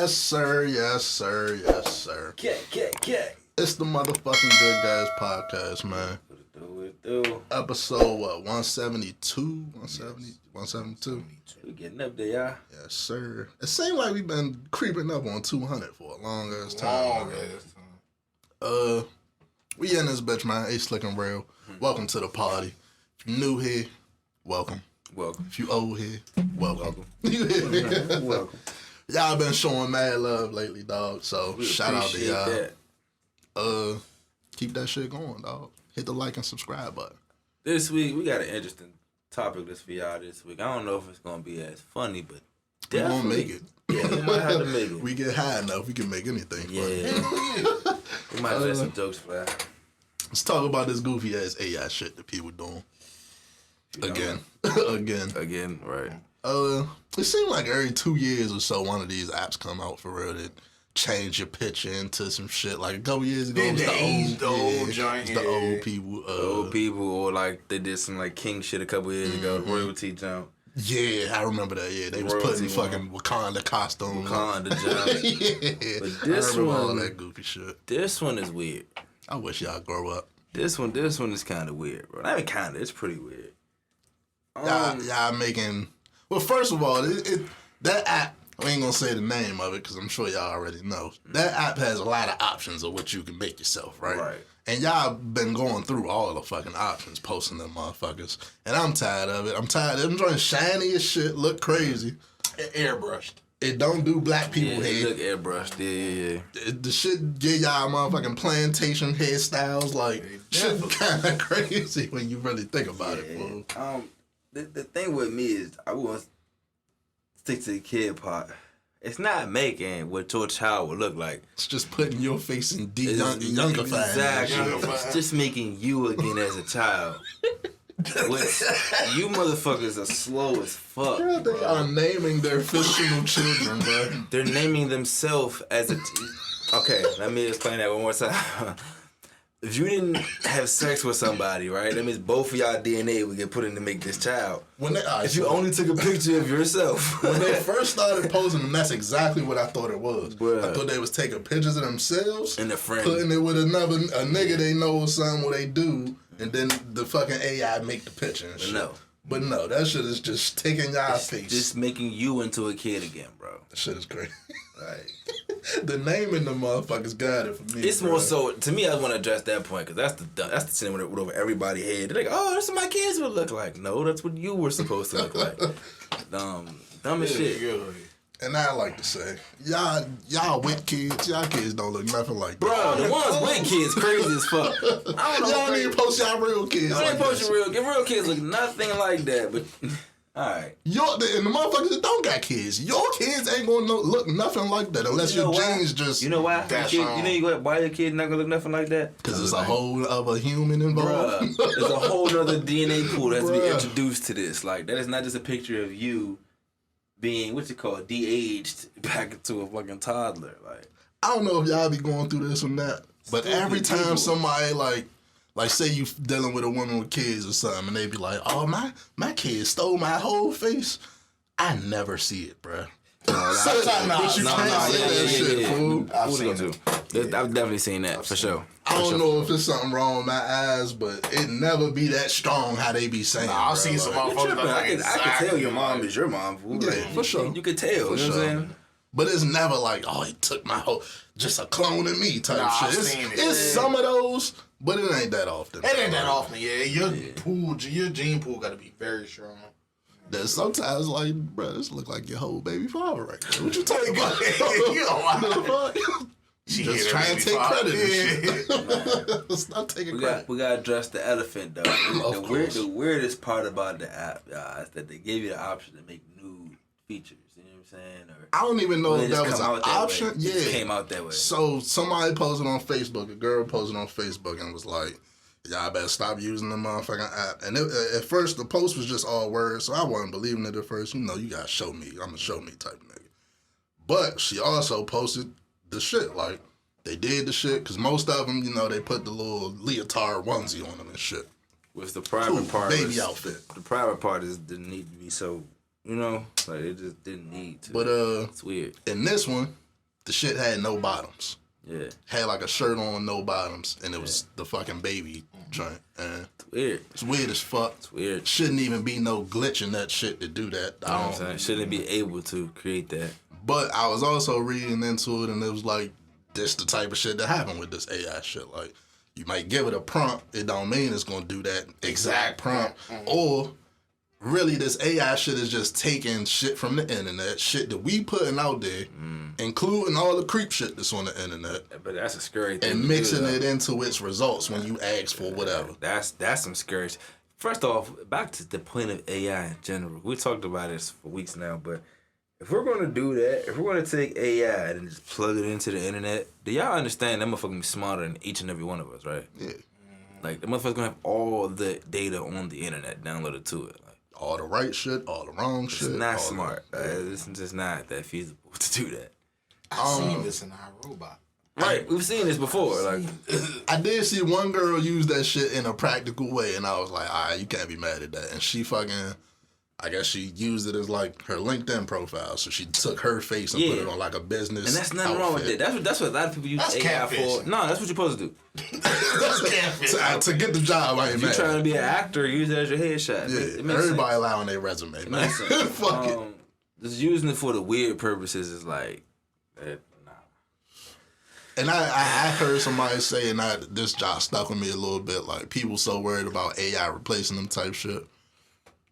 Yes, sir. Yes, sir. Yes, sir. Get. It's the motherfucking Good Guys podcast, man. What it do? Episode, 172? 170? 172? We getting up there, y'all. Yes, sir. It seems like we've been creeping up on 200 for a long ass time. We in this bitch, man. A Slick and Real. Welcome to the party. If you new here, welcome. Welcome. If you old here, welcome. You hear me? Welcome. Y'all been showing mad love lately, dog. So We shout out to y'all. that. Keep that shit going, dog. Hit the like and subscribe button. This week, we got an interesting topic for y'all this week. I don't know if it's going to be as funny, but We gonna definitely. make it. Yeah, we might have to make it. We get high enough, we can make anything funny. Yeah. We might have some jokes for that. Let's talk about this goofy ass AI shit that people doing. Again. Again, right. It seems like every 2 years or so one of these apps come out for real that change your picture into some shit. Like a couple years ago, it was the old joint. the old people. Old people, or like they did some like king shit a couple years ago, royalty jump. Yeah, I remember that. Yeah, they was putting fucking Wakanda costumes. Wakanda jump. Yeah, But this I remember all one- that goofy shit. This one is weird. I wish y'all grow up. This one is kind of weird, bro. I mean, kind of. It's pretty weird. Y'all making. Well, first of all, that app. I ain't gonna say the name of it because I'm sure y'all already know. That app has a lot of options of what you can make yourself, right? Right. And y'all been going through all the fucking options, posting them motherfuckers. And I'm tired of it. I'm tired of them trying shiny as shit, look crazy. Airbrushed. It don't do black people Yeah, head. look airbrushed. Yeah. The shit give y'all motherfucking plantation hairstyles. Like, shit kind of crazy when you really think about it, fool. The thing with me is I want to stick to the kid part. It's not making what your child would look like. It's just putting your face in It's younger exactly. Youngifying. It's just making you again as a child. Which you motherfuckers are slow as fuck. They Bro. are naming their fictional children, bro. They're naming themselves as a. Okay, let me explain that one more time. If you didn't have sex with somebody, right, that means both of y'all DNA would get put in to make this child. If you only took a picture of yourself. when they first started posing them, that's exactly what I thought it was. Bruh. I thought they was taking pictures of themselves And a friend. putting it with a nigga they know or something what they do, and then the fucking AI make the picture and shit. But no, that shit is just taking y'all face. Just making you into a kid again, bro. That shit is crazy. Like, The name in the motherfuckers got it for me. it's bro. more so, to me, I want to address that point, because that's the sin with over everybody's head. They're like, oh, that's what my kids would look like. No, that's what you were supposed to look like. Dumb as shit. And I like to say, y'all with kids, y'all kids don't look nothing like that. Bro, the ones with kids crazy as fuck. I don't know. Y'all need to post y'all real kids. Y'all like ain't post that. your real kids look nothing like that, but alright. And the motherfuckers that don't got kids, your kids ain't gonna look nothing like that unless You know your why? genes just. You know why? Why your kid not gonna look nothing like that? Because there's a whole other human involved. Bruh, there's a whole nother DNA pool that has to be Bruh. introduced to this. Like, that is not just a picture of you being, de-aged back into a fucking toddler. Like, I don't know if y'all be going through this or not, but every time somebody like say you dealing with a woman with kids or something, and they be like, "Oh my kid stole my whole face," I never see it, bruh. Sometimes you can't say that shit, fool. I've seen it. I've definitely seen that, for sure. I don't know if it's something wrong with my eyes, but it never be that strong how they be saying. I've bruh. seen some Like, motherfuckers that I can tell your mom is your mom, fool. Yeah, Like, for sure. You can tell, you know what I'm sure. saying? But it's never like, oh, he took my whole, just a clone of me type Nah, shit. I've It's, seen it. it's some of those, but it ain't that often. It ain't that often, yeah. Your gene pool got to be very strong. There's sometimes like, bro, this look like your whole baby father right there. What you talking about? You know why? The fuck? She Just hit trying her to take baby credit father. and shit. Stop taking We credit. gotta address the elephant though. Of course. The weirdest part about the app, is that they gave you the option to make new features. You know what I'm saying? Or I don't even know or they if just that was come an out that option. way. It just Yeah. came out that way. So somebody posted on Facebook, a girl posted on Facebook and was like, y'all better stop using the motherfucking app. And at first, the post was just all words, so I wasn't believing it at first. You know, you gotta show me. I'm a show me type of nigga. But she also posted the shit. Like, they did the shit, because most of them, you know, they put the little leotard onesie on them and shit. Was the private Cool, part baby outfit. The private part didn't need to be so, like it just didn't need to. But it's weird. in this one, the shit had no bottoms. Yeah. Had like a shirt on, no bottoms, and it was the fucking baby joint. And It's weird. it's weird as fuck. It's weird. Shouldn't even be no glitch in that shit to do that. You know what I'm saying? Shouldn't be able to create that. But I was also reading into it, and it was like, this the type of shit that happened with this AI shit. Like, you might give it a prompt, it don't mean it's gonna do that exact prompt. Or really, this AI shit is just taking shit from the internet, shit that we putting out there, including all the creep shit that's on the internet, But that's a scary thing. and mixing it into its results when you ask for whatever. That's some scary shit. First off, back to the point of AI in general. We talked about this for weeks now, but if we're gonna do that, if we're gonna take AI and just plug it into the internet, do y'all understand that motherfucker be smarter than each and every one of us, right? Yeah. Like the motherfucker's gonna have all the data on the internet downloaded to it. Like, All the right shit, all the wrong shit. it's not all smart. It's just not that feasible to do that. I've seen this in our robot. Right, we've seen this before. Like, I did see one girl use that shit in a practical way, and I was like, all right, you can't be mad at that. And she fucking, I guess she used it as like her LinkedIn profile. So she took her face and put it on like a business. and that's nothing wrong with it. That's what a lot of people use That's AI catfish. for. No, that's what you're supposed to do. That's catfish. to get the job, I ain't If you're mad. trying to be an actor, use it as your headshot. Yeah, It makes everybody sense. allowing their resume, man. Makes sense. Fuck it. Just using it for the weird purposes is like, nah. And I heard somebody saying that this job stuck with me a little bit. Like, people so worried about AI replacing them type shit.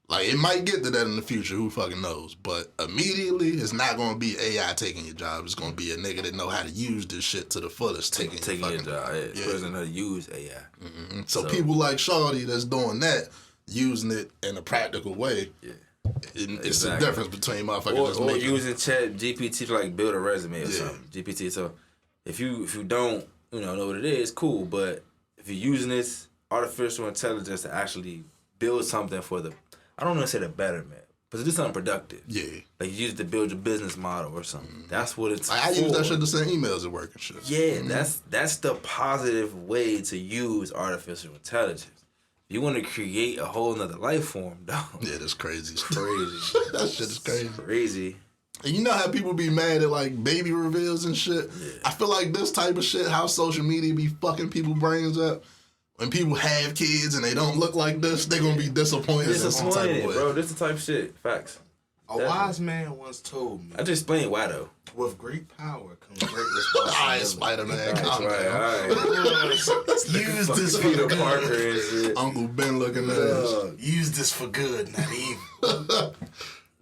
Like, it might get to that in the future. Who fucking knows? But immediately, it's not going to be AI taking your job. It's going to be a nigga that know how to use this shit to the fullest taking Taking your fucking job. Yeah. Person how to use AI. So people like Shawty that's doing that, using it in a practical way. Yeah. It's Exactly. the difference between motherfuckers just Or making using Chat GPT to like build a resume or something. GPT. So if you don't know what it is, cool. But if you're using this artificial intelligence to actually build something for the, I don't want to say the betterment, but to do something productive. Yeah. Like you use it to build your business model or something. That's what it's I for. use that shit to send emails at work and shit. Yeah, that's the positive way to use artificial intelligence. If you want to create a whole nother life form, dog. Yeah, that's crazy. Crazy. That shit is crazy. Crazy. And you know how people be mad at like baby reveals and shit? Yeah. I feel like this type of shit, how social media be fucking people brains up. When people have kids and they don't look like this, they gonna be disappointed in some type Disappointed, of way. bro. This the type of shit. Facts. A wise man once told me, I just explained why though. with great power comes great Alright, responsibility. Spider-Man, That's calm right. down. All right. Use this for Peter good. Parker and shit. Uncle Ben looking at us. Use this for good, not evil.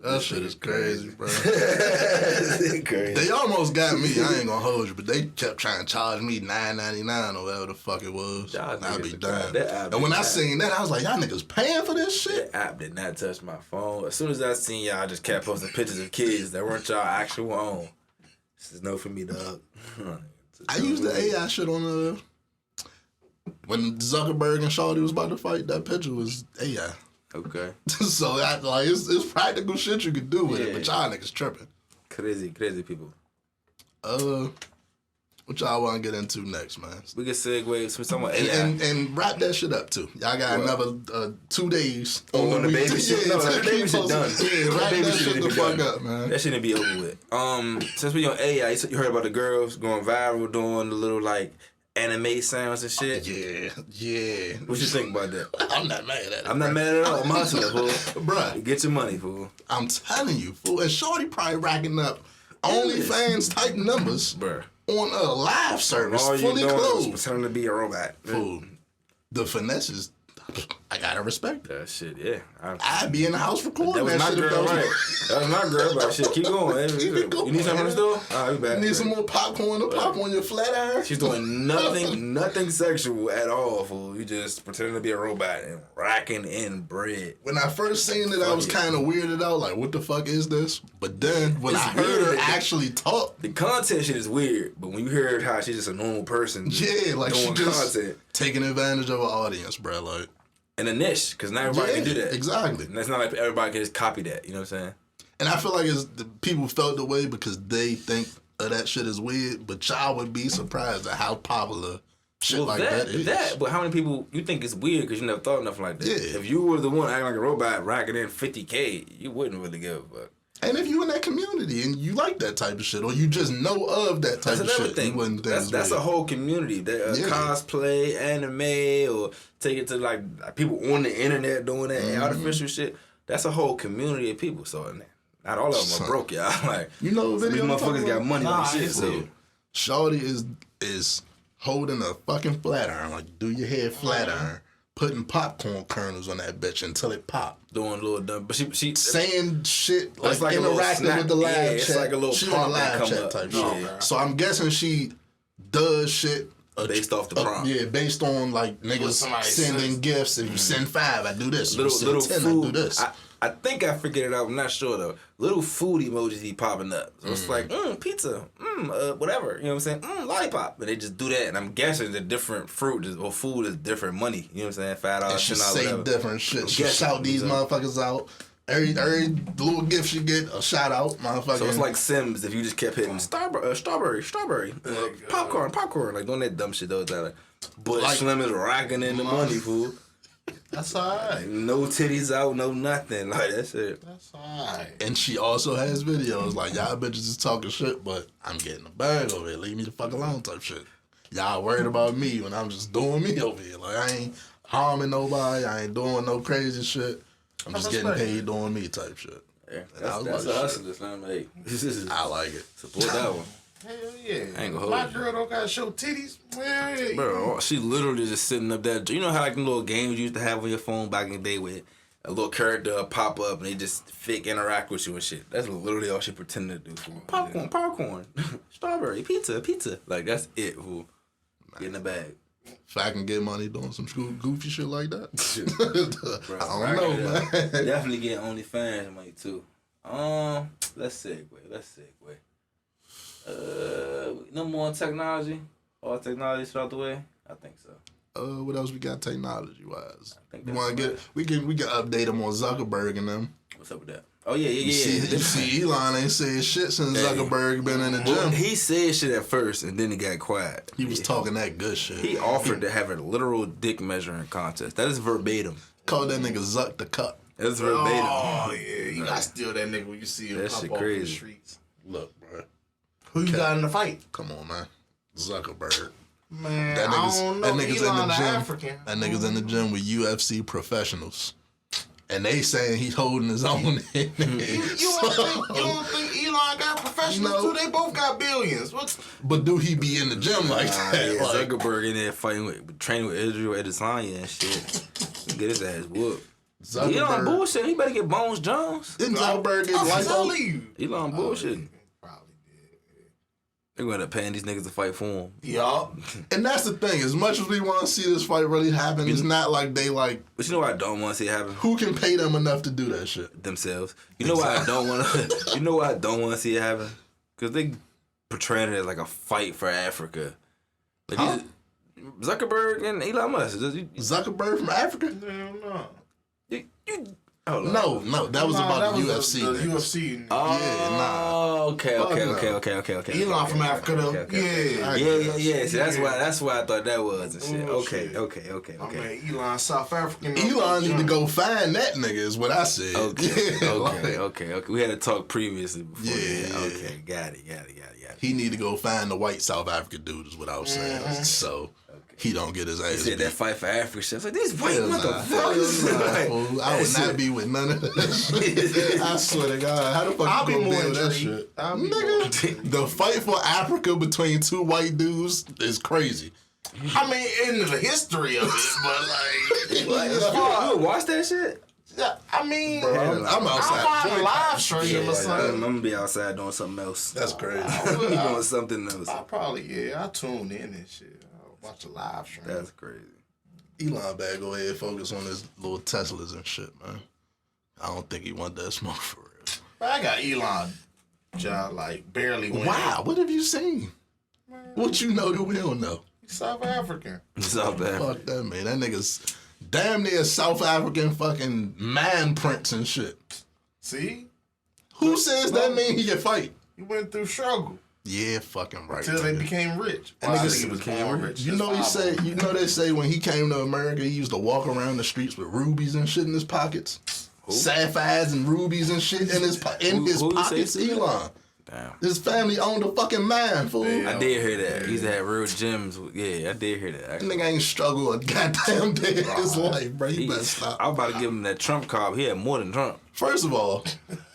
That shit is crazy, bro. Crazy. They almost got me. I ain't gonna hold you, but they kept trying to charge me $9.99 or whatever the fuck it was. Y'all I'd be niggas done. that app And when is I bad. seen that, I was like, y'all niggas paying for this shit? That app did not touch my phone. As soon as I seen y'all, I just kept posting pictures of kids that weren't y'all actual own. This is no for me, dog. I used the AI shit on when Zuckerberg and Shawty was about to fight. That picture was AI. Okay. So that like it's practical shit you could do with it, Yeah. but y'all niggas tripping. Crazy people. What y'all want to get into next, man? We can segue to some AI. And wrap that shit up too. Y'all got another 2 days on the week baby to- shit? yeah, No, to the baby keep shit posting. done. Yeah, The wrap baby that shit shit need the to be fuck done. up, man. That shouldn't be over with. Since we on AI, you heard about the girls going viral doing the little like anime sounds and shit. Yeah. What you think about that? I'm not mad at it. I'm not mad at all. I'm hustling, fool. Bruh, Get your money, fool. I'm telling you, fool. And Shorty probably racking up OnlyFans type numbers Bruh. on a live service, All you fully doing is clothed. pretending to be a robot. Fool. The finesse is, I gotta respect it. That shit, yeah. I'd be in the house recording That was that my shit if girl, that was right? That was my girl, but shit, keep going. Keep it going, You need something from the store? man. All right, we back. You need some more popcorn to pop on your flat iron? She's doing nothing sexual at all, fool. You just pretending to be a robot and racking in bread. When I first seen it, I was kind of weirded out, like, what the fuck is this? But then when It's I heard her weird. actually talk, The content shit is weird, but when you hear how she's just a normal person, yeah, like she doing just content taking advantage of her audience, bro. Like, in a niche, because not everybody can do that. Exactly. And it's not like everybody can just copy that. You know what I'm saying? And I feel like the people felt the way because they think that shit is weird, but y'all would be surprised at how popular shit like that is. But how many people you think it's weird because you never thought nothing like that? Yeah. If you were the one acting like a robot racking in $50K, you wouldn't really give a fuck. And if you in that community and you like that type of shit, or you just know of that type of shit, you wouldn't think that's a whole community. That cosplay, anime, or take it to like people on the internet doing that artificial shit. That's a whole community of people. So not all of them are broke, y'all. Like, you know, these motherfuckers got money like shit. So Shorty is holding a fucking flat iron, like do your hair flat iron, putting popcorn kernels on that bitch until it pop. Doing a little dumb, but she saying shit like interacting with the live chat. It's like a little live chat type shit. So I'm guessing she does shit based off the prompt. Based on like niggas sending gifts. If you send 5, I do this. Little 10, food. I do this. I think I figured it out. I'm not sure though. Little food emojis be popping up. So it's like, pizza, whatever. You know what I'm saying? Lollipop. And they just do that. And I'm guessing the different fruit or food is different money. You know what I'm saying? $5, $10, she say whatever. different shit. She shout these motherfuckers out. Every little gift she get, a shout out, motherfucker. So it's like Sims if you just kept hitting strawberry, popcorn, like doing that dumb shit though. Like, but like, Slim is rocking in the money, fool. That's alright. No titties out, no nothing. Like, that shit. That's alright. And she also has videos like, y'all bitches is talking shit, but I'm getting a bag over here. Leave me the fuck alone type shit. Y'all worried about me when I'm just doing me over here. Like, I ain't harming nobody. I ain't doing no crazy shit. I'm just getting paid doing me type shit. Yeah, that's a hustler, Slim. Hey, I like it. Support that one. Hell yeah. I ain't gonna hold My girl don't gotta show titties. Well, bro, she literally just sitting up there. You know how like the little games you used to have on your phone back in the day with a little character pop up and they just fake interact with you and shit. That's literally all she pretended to do. For popcorn, strawberry, pizza. Like, that's it, fool. Get in the bag. If I can get money doing some goofy shit like that, bro, I don't know, man. Definitely get OnlyFans money too. Let's segue. No more on technology. All technology is out the way. I think so. What else we got technology wise? You want to get? We can update them on Zuckerberg and them. What's up with that? Oh yeah. You see, Elon ain't said shit since Zuckerberg been in the gym. Well, he said shit at first and then he got quiet. He was talking that good shit. He offered to have a literal dick measuring contest. That is verbatim. Called that nigga Zuck the Cup. That's verbatim. Oh yeah, you gotta steal that nigga when you see him pop off in the streets. Look, bro. Who you got in the fight? Come on, man. Zuckerberg. Man, I don't know. That nigga's Elon in the gym. African. That nigga's in the gym with UFC professionals. And they saying he's holding his own. You don't think Elon got professionals too? They both got billions. But do he be in the gym like that? Yeah, like, Zuckerberg in there training with Israel Adesanya and shit. Get his ass whooped. Elon bullshit. He better get Bones Jones. Didn't Zuckerberg get lipo? Elon bullshit. Probably did. They're going to end up paying these niggas to fight for him. Yup. And that's the thing. As much as we want to see this fight really happen, it's not like they like. But you know what I don't want to see happen? Who can pay them enough to do that shit? Themselves. You know why I don't want to? You know why I don't want to see it happen? Because they portraying it as like a fight for Africa. Like Zuckerberg and Elon Musk. Zuckerberg from Africa? Hell no. No, that was about the UFC. The UFC. Okay. Elon from Africa though. Yeah. See, that's why I thought that was and shit. Okay. I mean, Elon South African. Elon need to go find that nigga is what I said. Okay. We had a talk previously before. Yeah. Okay, got it. He need to go find the white South African dude is what I was saying. So he don't get his ass. He said that fight for Africa shit. I was like, these white motherfuckers. I would not be with none of that shit. I swear to God. How the fuck you gonna deal with that shit? Nigga, the fight for Africa between two white dudes is crazy. I mean, in the history of it, but like, you watch that shit? Yeah, I mean, bro, I'm outside. I'm live stream or something. I'm gonna be outside doing something else. That's crazy. Doing something else. I tune in and shit. I'll watch a live stream. That's crazy. Elon better go ahead and focus on his little Teslas and shit, man. I don't think he want that smoke for real. But I got Elon job like barely winning. Wow, what have you seen? Man. What you know that we don't know? He's South African. Fuck that, man. That nigga's damn near South African fucking man prince and shit. See? Who says that mean he can fight? He went through struggle. Yeah, fucking right. Until they became rich. And niggas became rich. You know they say when he came to America, he used to walk around the streets with rubies and shit in his pockets. sapphires and rubies and shit in his pockets. Elon. Damn. His family owned a fucking mine, fool. I did hear that. He used to have real gems. Yeah, I did hear that. That nigga ain't struggled a goddamn day in his life, bro. You better stop. I was about to give him that Trump card. He had more than Trump. First of all,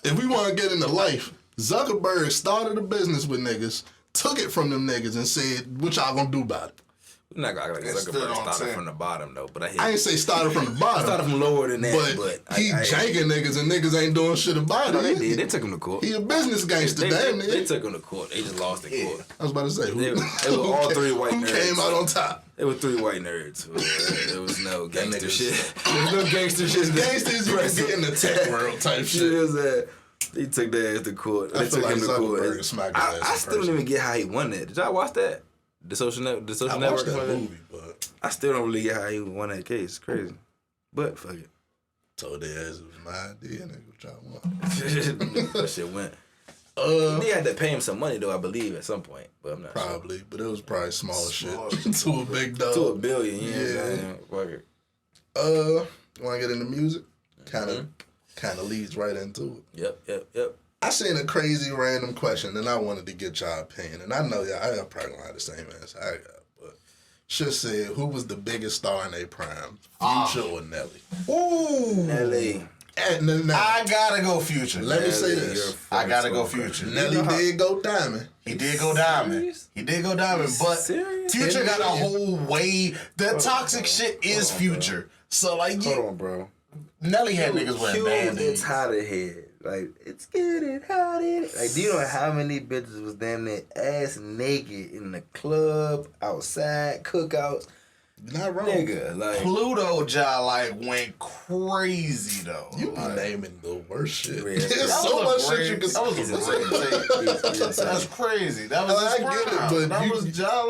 if we want to get into life, Zuckerberg started a business with niggas, took it from them niggas, and said, "What y'all gonna do about it?" We're not gonna act like Zuckerberg started from the bottom though, but I ain't say started from the bottom. Started from lower than that, but he janking niggas and niggas ain't doing shit about it. No, they did. They took him to court. He a business gangster, damn nigga. They took him to court. They just lost in court. I was about to say, It was all three white nerds. Who came out on top? It was three white nerds. There was no gangster shit. There was no gangster shit. Gangsters you can get in the tech world type shit. He took that ass to court. They took him to court. I still don't even get how he won that. Did y'all watch that? The Social Network. I watched that movie, but I still don't really get how he won that case. It's crazy, but fuck it. Told their ass it was my idea, nigga. What y'all want? That shit went. They had to pay him some money though, I believe, at some point, but I'm not probably, sure. But it was probably small shit to a big dog. To $1 billion, yeah. Fuck it. Want to get into music? Kind of leads right into it. Yep. I seen a crazy random question, and I wanted to get y'all opinion. And I know y'all probably gonna have the same answer I got, but shit said, who was the biggest star in their prime, Future or Nelly? Ooh, Nelly. I gotta go Future. Let me say this. I gotta go Future. Nelly did go diamond. He did go diamond. But Future got a whole way. The toxic shit is Future. So like, hold on, bro. Nelly had niggas wearing band-aids. It's hot ahead. Like, it's getting hot in it. Like, do you know how many bitches was damn near ass naked in the club, outside, cookouts? Not wrong. Nigga, like. Pluto went crazy, though. You be naming the worst shit. Yeah, There's so much shit you can say. That's crazy. That was his prime. I get it, but that was Ja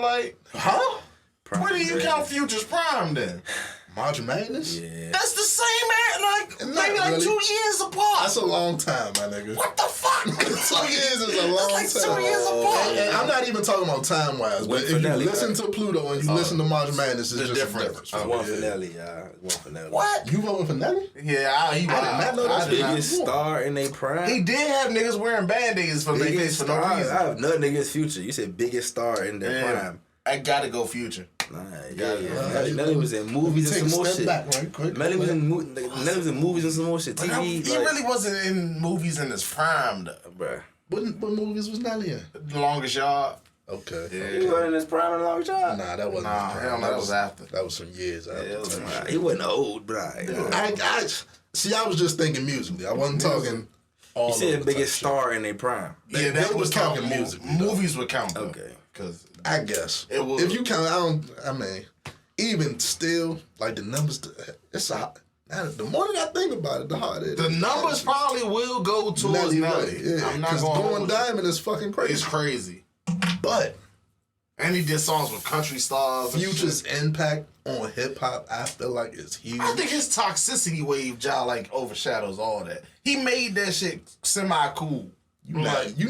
huh? Prime where do you count Future's prime, then? March Madness? Yeah. That's the same, maybe like 2 years apart. That's a long time, my nigga. What the fuck? 2 years is a long time. 2 years apart. And I'm not even talking about time-wise, but if you listen to Pluto and you listen to March Madness, it's just different. One for Nelly, y'all. One for Nelly. What? You voting for Nelly? Yeah, I did not know that. Biggest star in their prime. He did have niggas wearing band-aids for their face for no reason. I have nothing against Future. You said biggest star in their prime. I gotta go Future. Nelly was in movies and some more shit. Nelly was in movies and some more shit. TV. He really wasn't in movies in his prime, though, bruh. What movies was Nelly in? The Longest Yard. Okay. Yeah. He wasn't in his prime in The Longest Yard? Nah, that wasn't his prime. That was after. That was some years after. He wasn't old, bro. See, I was just thinking musically. I wasn't talking all. You said biggest star in their prime. Yeah, that was talking music. Movies would count, though. Okay. Because I guess if you count, I mean, even still, like the numbers, it's a. The more that I think about it, the harder it is. The numbers probably will go towards Nelly. Yeah, I'm not going diamond is fucking crazy. It's crazy. But and he did songs with country stars. Future's impact on hip hop, I feel like is huge. I think his toxicity wave, overshadows all that. He made that shit semi cool. You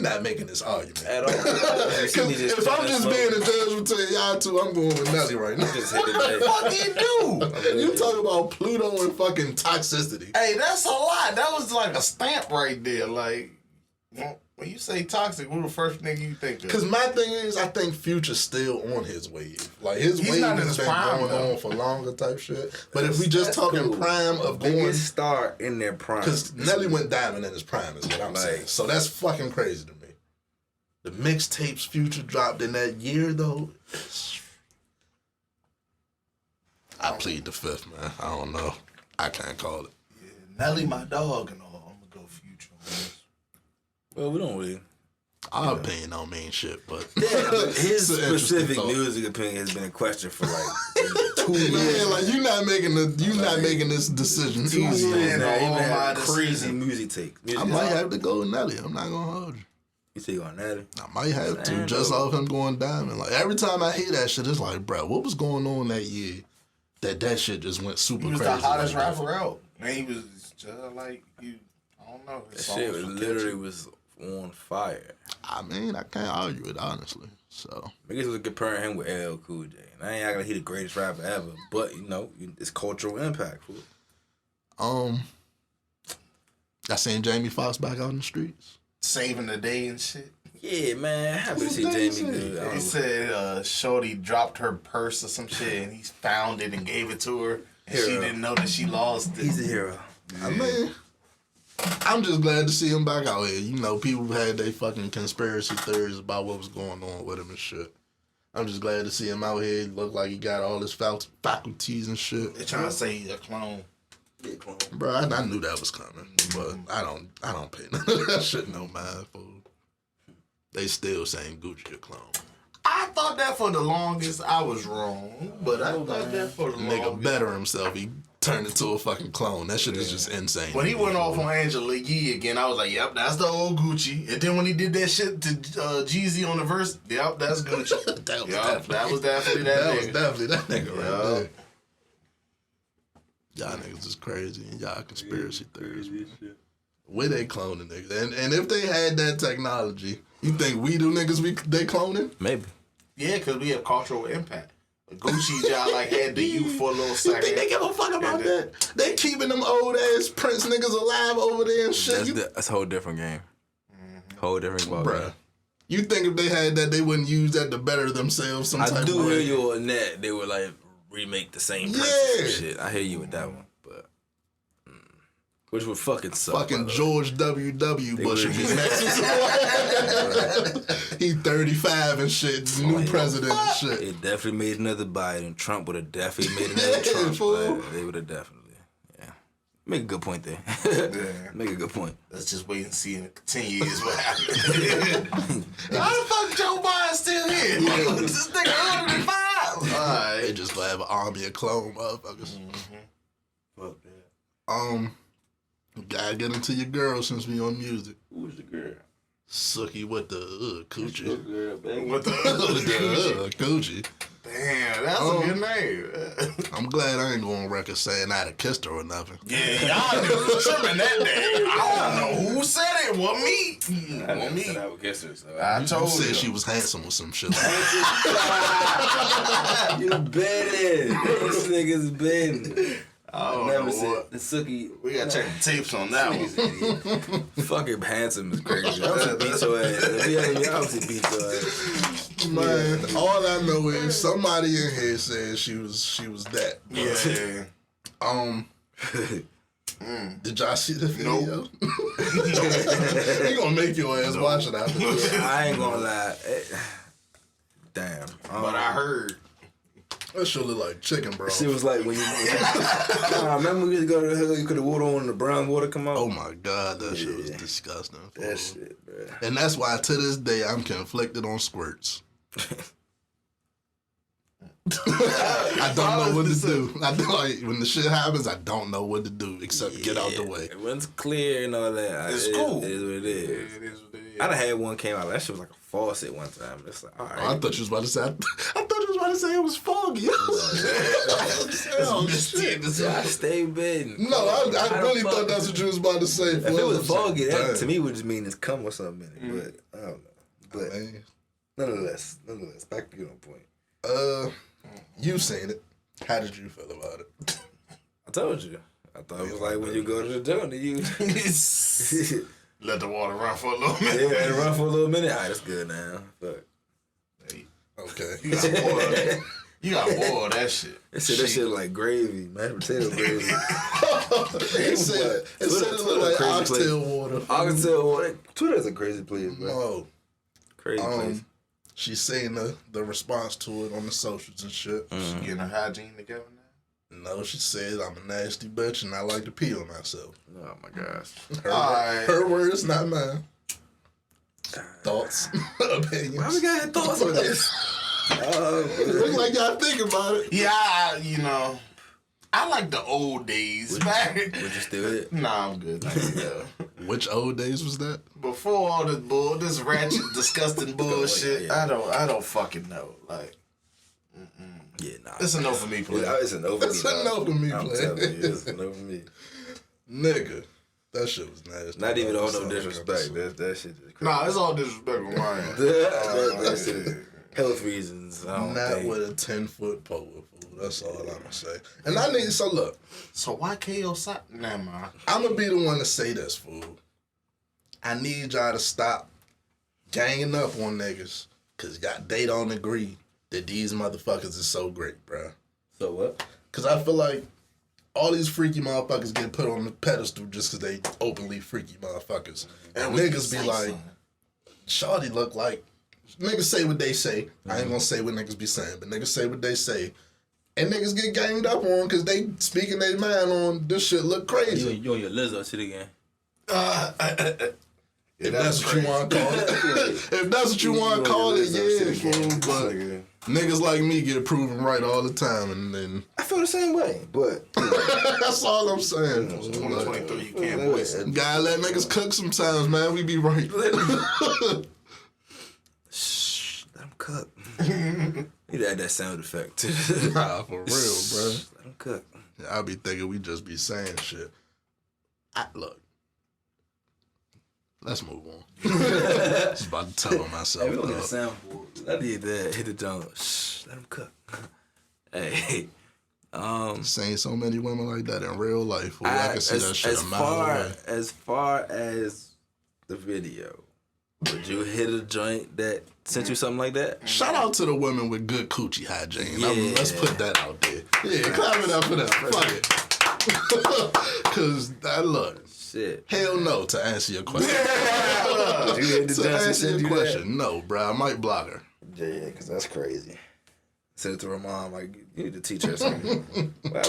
not making this argument at all. If I'm just being a judge between y'all two, I'm going with Nelly right now. What the fuck do you do? You talk about Pluto and fucking toxicity. Hey, that's a lot. That was like a stamp right there. Like, when you say toxic, who the first nigga you think of? Because my thing is, I think Future's still on his wave. Like, his wave has been going on for longer type shit. But if we just talking prime of going... Biggest star in their prime. Because Nelly went diamond in his prime is what I'm saying. So that's fucking crazy to me. The mixtapes Future dropped in that year, though... I plead the fifth, man. I don't know. I can't call it. Yeah, Nelly my dog and all. I'm going to go Future on this. Well, we don't really. Our opinion don't mean shit, but his specific music opinion has been a question for like 2 years. Yeah, like you're not making this decision. 2 years. Even crazy music take. I might have to go with Nelly. I'm not gonna hold you. You say you on Nelly? I might have to, just off him going diamond. Like every time I hear that shit, it's like, bro, what was going on that year? That shit just went super crazy. He was the hottest rapper out. Man, he was just like you. I don't know. That shit literally was on fire. I mean, I can't argue it, honestly. So niggas was comparing him with LL Cool J. And I ain't acting like he the greatest rapper ever, but it's cultural impact. I seen Jamie Foxx back out in the streets. Saving the day and shit. Yeah, man. Happy to see Jamie good. He said Shorty dropped her purse or some shit and he found it and gave it to her. And she didn't know that she lost it. He's a hero. I mean, I'm just glad to see him back out here. You know, people had their fucking conspiracy theories about what was going on with him and shit. I'm just glad to see him out here. He look like he got all his faculties and shit. They're trying to say he's a clone. Yeah, clone. Bro, I knew that was coming, but I don't pay none of that shit no mind for. They still saying Gucci a clone. I thought that for the longest. I was wrong, but I thought that for the longest. Nigga better himself. He turned into a fucking clone. That shit is just insane. When he went off on Angela Yee again, I was like, yep, that's the old Gucci. And then when he did that shit to Jeezy on the verse, yep, that's Gucci. that was definitely that nigga. That was definitely that nigga right there. Y'all niggas is crazy and y'all conspiracy theories. Where they cloning niggas? And if they had that technology, you think we do niggas they cloning? Maybe. Yeah, because we have cultural impact. Gucci y'all like had the youth for a little You second. think they give a fuck about that? They keeping them old ass Prince niggas alive over there and shit. That's a whole different game. Whole different ball. Bruh. You think if they had that, they wouldn't use that to better themselves? Some I type do of hear way? you on that. They would like remake the same Prince and shit. I hear you with that one, but which would fucking suck. Fucking George W. Bush would be really- next. He 35 and shit, new president and shit. It definitely made another Biden. Trump would have definitely made another Trump. fool. Like, they would have definitely, yeah. Make a good point there. Make a good point. Let's just wait and see in 10 years what happens. How the fuck Joe Biden still here? This nigga 105. Alright. They just gonna have an army of clone motherfuckers. Fuck that. Gotta get into your girl since we on music. Who's the girl? Sookie with the coochie. Girl, baby. What the With the coochie. Damn, that's a good name. I'm glad I ain't going on record saying I'd have kissed her or nothing. Yeah, y'all niggas was tripping that day. I don't know who said it. What me? What me? I would guess her, so I You told said you. she was handsome or some shit like that. You betting. This nigga's betting. I don't Never know said what. the Sookie. We gotta check the tapes on that one. Fucking handsome is crazy. I was beat your ass. If you had me, I was beat your ass. Man, all I know is somebody in here said she was that. Yeah. Did y'all see the video? He gonna make your ass watch it after this. I ain't gonna lie. Damn. But I heard. That shit look like chicken, bro. She was like when you. Remember when we used to go to the hill, you could have water on and the brown water come out? Oh my god, that shit was disgusting. That shit, bro. And that's why to this day I'm conflicted on squirts. I don't know what to do. I don't, like when the shit happens, I don't know what to do except get out the way. When it's clear and all that, It's cool. It is what it is. It is what it is. I done had one came out. That shit was like a faucet one time. It's like, all right. Oh, I thought you was about to say. I thought you was about to say it was foggy. Oh, shit. I stay bed. No, I really thought that's what you was about to say. If it was foggy, that Damn. to me would just mean it's cum or something in it. But I don't know. But Man. nonetheless, back to your point. You seen it. How did you feel about it? I told you. I thought it was like when you go to the joint, you Let the water run for a little minute. let it run for a little minute. All right, that's good now. But Okay. You got boiled. You got boiled that shit. they said that shit like gravy, mashed potato gravy. It said it looked like oxtail water. Oxtail water. Twitter's a crazy place, bro. Oh, Crazy place. she's saying the response to it on the socials and shit. She getting her hygiene together now. No, she said I'm a nasty bitch and I like to pee on myself. Oh my gosh. Her words, not mine. Thoughts, opinions. Why we got thoughts on this? Look like y'all think about it. Yeah, I like the old days. Back. Would you still hit? Nah, I'm good. Which old days was that? Before all this ratchet, disgusting bullshit, Yeah. I don't fucking know. Like, Yeah, nah. it's a no for me, play. It's a no for me. It's a no for me, I'm play. telling you, it's a no for me. Nigga, that shit was nasty. Not even all no Sorry, disrespect. That shit is crazy. Nah, it's all disrespectful, man. that shit is health reasons. Not with a 10-foot pole. Fool. That's all I'm gonna say. And I need look. So why KO stop? Nah, man. I'm gonna be the one to say this, fool. I need y'all to stop ganging up on niggas, cause they don't agree that these motherfuckers is so great, bruh. So what? Cause I feel like all these freaky motherfuckers get put on the pedestal just cause they openly freaky motherfuckers. And niggas be like, shawty look like, niggas say what they say. I ain't gonna say what niggas be saying, but niggas say what they say. And niggas get ganged up on cause they speaking their mind on this shit look crazy. You on your Lizzo shit again. If that's what you want to call it. If that's what you want to call it, yeah, fool. But niggas like me get proven right all the time, and then I feel the same way, but that's all I'm saying. 2023, you can't voice it. Gotta let niggas cook sometimes, man. We be right. Shh, let them cook. Need to add that sound effect too. Nah, for real, bro. Let them cook. I be thinking we just be saying shit. Look. Let's move on. I was about to tell myself. Hey, we don't get a soundboard. I need that. Hit the drum. Shh, let them cook. Hey, Saying so many women like that in real life. Well, I can see that shit a mile away. As far as the video, would you hit a joint that sent you something like that? Shout out to the women with good coochie hygiene. Yeah. Let's put that out there. Yeah, clap it up for that. Fuck it. Cause look. Shit. Hell no to answer your question. You To answer your question, no, bro. I might block her. Yeah, because that's crazy. Said it to her mom, like, you need to teach her something. Why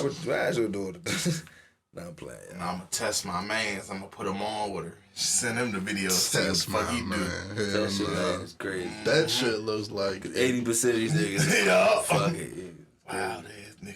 is you doing it? No, I'm playing. I'm gonna test my mans. I'm gonna put him on with her. Send him the video. Test my man. That shit is crazy. That shit looks like 80% of these niggas. Yeah. Fuck it. Wow, ass nigga.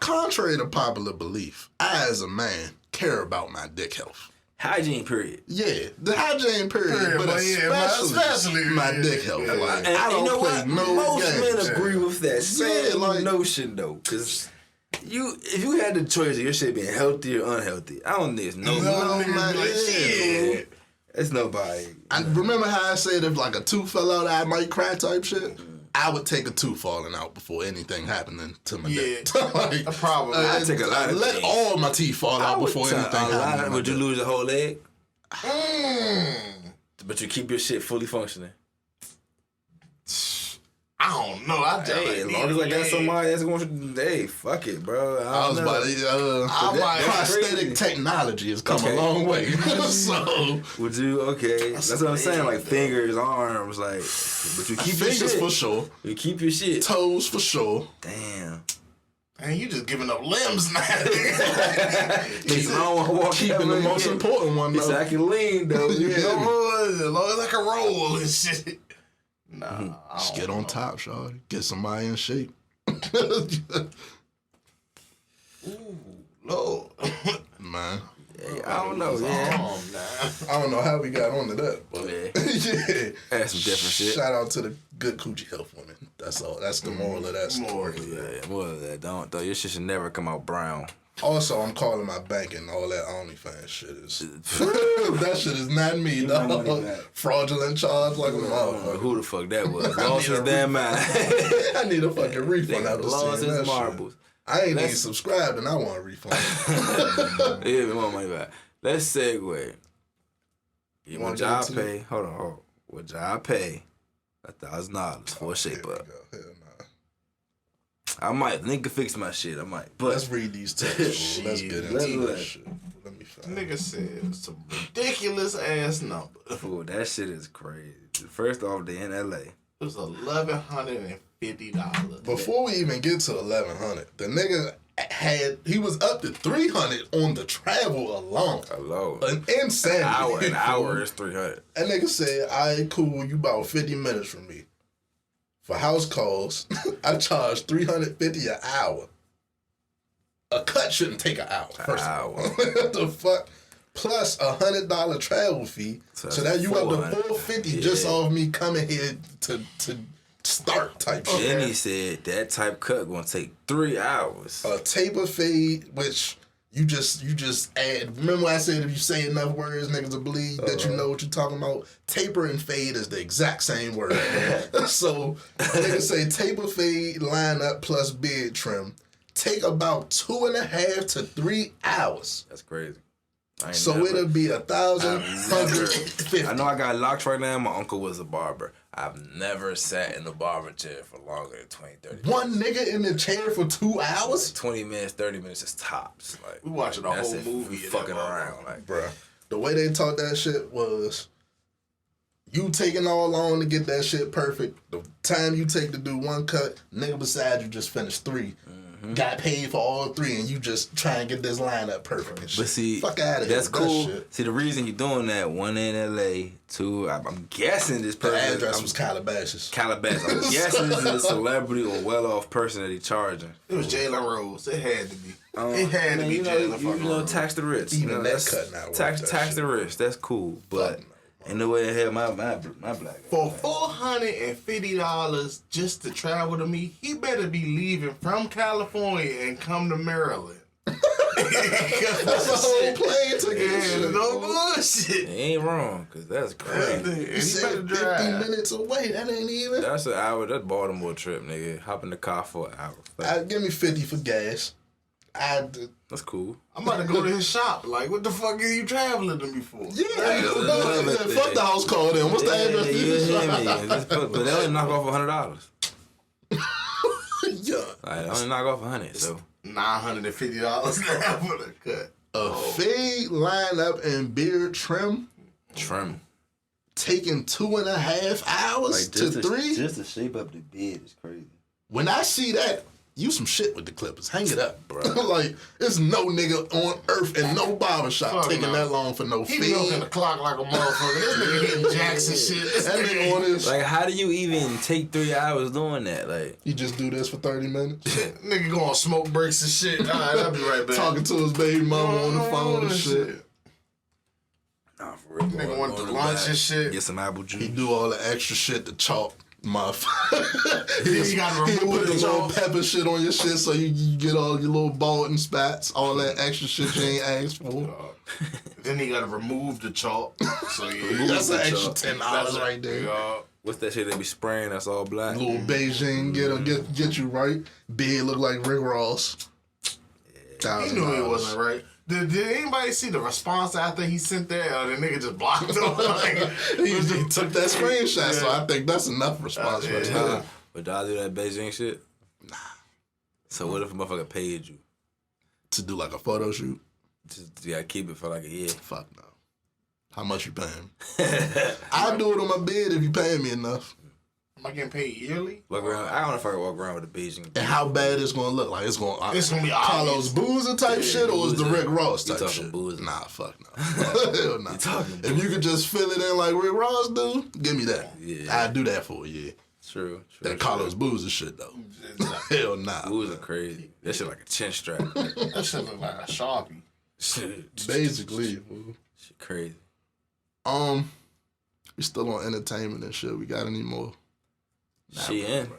Contrary to popular belief, I, as a man, care about my dick health. Hygiene, period. Yeah, the hygiene period, but especially my dick health. Like, And I don't you know play what? no Most games. men agree with that same like- notion, though. Because if you had the choice of your shit being healthy or unhealthy, I don't think it's No, nobody. man, yeah. It's nobody. I remember how I said if like a tooth fell out, I might cry type shit. I would take a tooth falling out before anything happening to my dick. Like, a problem. I take a lot of let things. all my teeth fall out before anything happens. to my Would you dick. lose a whole leg? But you keep your shit fully functioning. I don't know. Hey, as long as I got somebody that's going to, hey, fuck it, bro. I was about to, prosthetic crazy. technology has come Okay. a long way. So, Would you? Okay, that's what I'm saying. Like fingers, arms, like, but you keep your fingers shit. for sure. You keep your shit. Toes for sure. Damn. Man, you just giving up limbs now. I don't want to walk Keeping the most important one, He said I though. can lean though. You Yeah. feel me? As long as I can roll and shit. Nah, Just get on top, Shaw. Get somebody in shape. Ooh, Lord. Man. Hey, I don't know, yeah. I don't know how we got onto that, but yeah. That's some different shit. Shout out to the good coochie health women. That's all. That's the moral of that story. Yeah, more of that. Don't though. Your shit should never come out brown. Also, I'm calling my bank and all that OnlyFans shit is. That shit is not me, my money dog. back. Fraudulent charge like a I don't know motherfucker. who the fuck that was. I Lost need his a damn mind. I need a fucking refund Nigga after lost seeing his that marbles. shit. I ain't even Let's- subscribed and I want a refund. Yeah, we want money back. Let's segue. You wanna Would get y'all into pay? Hold on. Would y'all pay $1,000 for a shape Here up? we go. Hell nah. I might. Nigga fix my shit. I might. But Let's read these texts. fool. Let's get into Let's do this that. shit. Let me find Nigga said some ridiculous ass number. fool, that shit is crazy. First off, they in LA. It was $1,150. Before we even get to 1,100, the nigga he was up to 300 on the travel alone. Hello. An insanity. An hour is 300. That nigga said, "All right, cool. You about 50 minutes from me. For house calls, I charge $350 an hour. A cut shouldn't take an hour. First of all. What the fuck? Plus $100 travel fee. So So, that's now you up to $400. $450 just off me coming here to start type shit. Then he said that type cut gonna take 3 hours. A taper fade, which You just add. Remember I said if you say enough words, niggas will believe that you know what you're talking about. Taper and fade is the exact same word. So niggas say taper, fade, line up plus beard trim. Take about 2.5 to 3 hours. That's crazy. So it'll be 1,150. I know I got locks right now. My uncle was a barber. I've never sat in the barber chair for longer than 20, 30 minutes. One nigga in the chair for 2 hours? 20 minutes, 30 minutes is tops. Like We watching a whole movie. Fucking around. Like, bruh. The way they taught that shit was you taking all long to get that shit perfect. The time you take to do one cut, nigga beside you just finished 3. Got paid for all 3, and you just try and get this line up perfect and shit. but see, fuck out of here. that's cool. Shit. See, the reason you doing that, 1 in LA, 2, I'm guessing this The person. address was Calabasas. Calabasas. I'm guessing this is a celebrity or well-off person that he charging. It was Jalen Rose. It had to be. It had to be you Jalen know, fucking Rose. tax the rich. Even you know, that that's cut not worth tax that the rich. That's cool, but in the way hell my black guy. For $450 just to travel to me, he better be leaving from California and come to Maryland. That's a whole plane ticket. Yeah, no bullshit. It ain't wrong, cause that's crazy. And You he said better 50 drive. minutes away. That ain't even. That's an hour. That's Baltimore trip, nigga. Hop in the car for an hour. Give me 50 for gas. That's cool. I'm about to go to his shop. Like, what the fuck are you traveling to me for? Fuck the house call then. What's the address? Yeah, you hear me. But they only knock off $100. Yeah. Like, they only knock off 100. So $950 now for the cut. A fade, line up, and beard trim trim. taking 2.5 hours to 3. Just to shape up the beard is crazy. When I see that, you some shit with the Clippers. Hang it up, bro. Like, there's no nigga on earth and no barbershop Fuck taking no. that long for no He milking fade. the clock like a motherfucker. This nigga hitting jacks and shit. This That nigga on his. Like, how do you even take 3 hours doing that? Like, You just do this for 30 minutes. nigga going on smoke breaks and shit. All right, I'll be right back. Talking to his baby mama on the phone and shit. nah, for real. Nigga going went to the lunch back, and shit. Get some apple juice. He do all the extra shit to chalk. Motherfucker. He gotta He remove put the the little chalk. pepper shit on your shit so you get all your little bald and spats, all that extra shit you ain't asked for. Then he gotta remove the chalk. So yeah, That's an the extra chalk. $10 That's right there. Yeah. What's that shit they be spraying that's all black? Little Beijing, get you right. Beard look like Rick Ross. He knew it wasn't right. Did anybody see the response after he sent that? Or the nigga just blocked him? Like, He took that screenshot, so I think that's enough response for yeah. him. Would y'all do that Beijing shit? Nah. So what if a motherfucker paid you? To do like a photo shoot? Just you gotta keep it for like a year. Fuck no. How much you paying? I'll do it on my bed if you pay me enough. Am I getting paid yearly? Walk around. I don't know if I can walk around with a Beijing. And how bad it's gonna look? Like it's gonna be Carlos obvious. Boozer type shit, or is the Boozer. Rick Ross You type talking shit? Boozer. Nah, fuck no. Hell no. talking If you could just fill it in like Rick Ross do, give me that. Yeah. I'd do that for a year. True. That Carlos Boozer shit though. Hell nah. Booze are crazy. That shit like a chin strap. That shit look like a Sharpie. shit Basically. Fool. crazy. We still on entertainment and shit. We got any more? She in.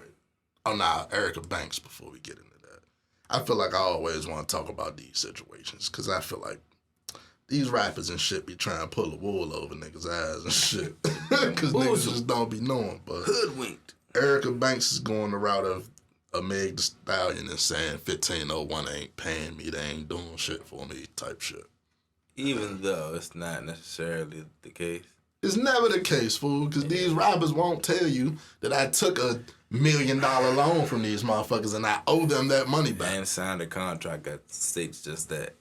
Oh nah, Erica Banks. Before we get into that, I feel like I always want to talk about these situations because I feel like these rappers and shit be trying to pull the wool over niggas' eyes and shit because niggas just don't be knowing. But Hoodwinked. Erica Banks is going the route of a Meg Thee Stallion and saying 1501 ain't paying me, they ain't doing shit for me type shit. Even though it's not necessarily the case. It's never the case, fool, because these rappers won't tell you that I took $1 million loan from these motherfuckers and I owe them that money back. And signed a contract that states just that.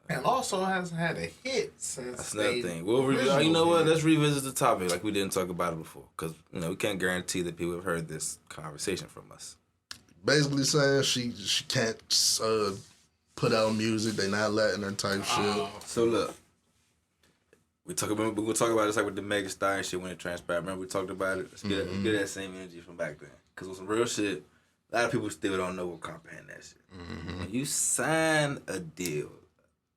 And also hasn't had a hit since. That's another they thing. We'll original you know what? did. Let's revisit the topic like we didn't talk about it before. Because, we can't guarantee that people have heard this conversation from us. Basically saying she can't put out music, they not letting her type shit. So look, we're gonna talk about this like with the Meg Thee Stallion shit when it transpired. Remember we talked about it? Let's get that same energy from back then. Cause with some real shit, a lot of people still don't know what comprehend that shit. When you sign a deal,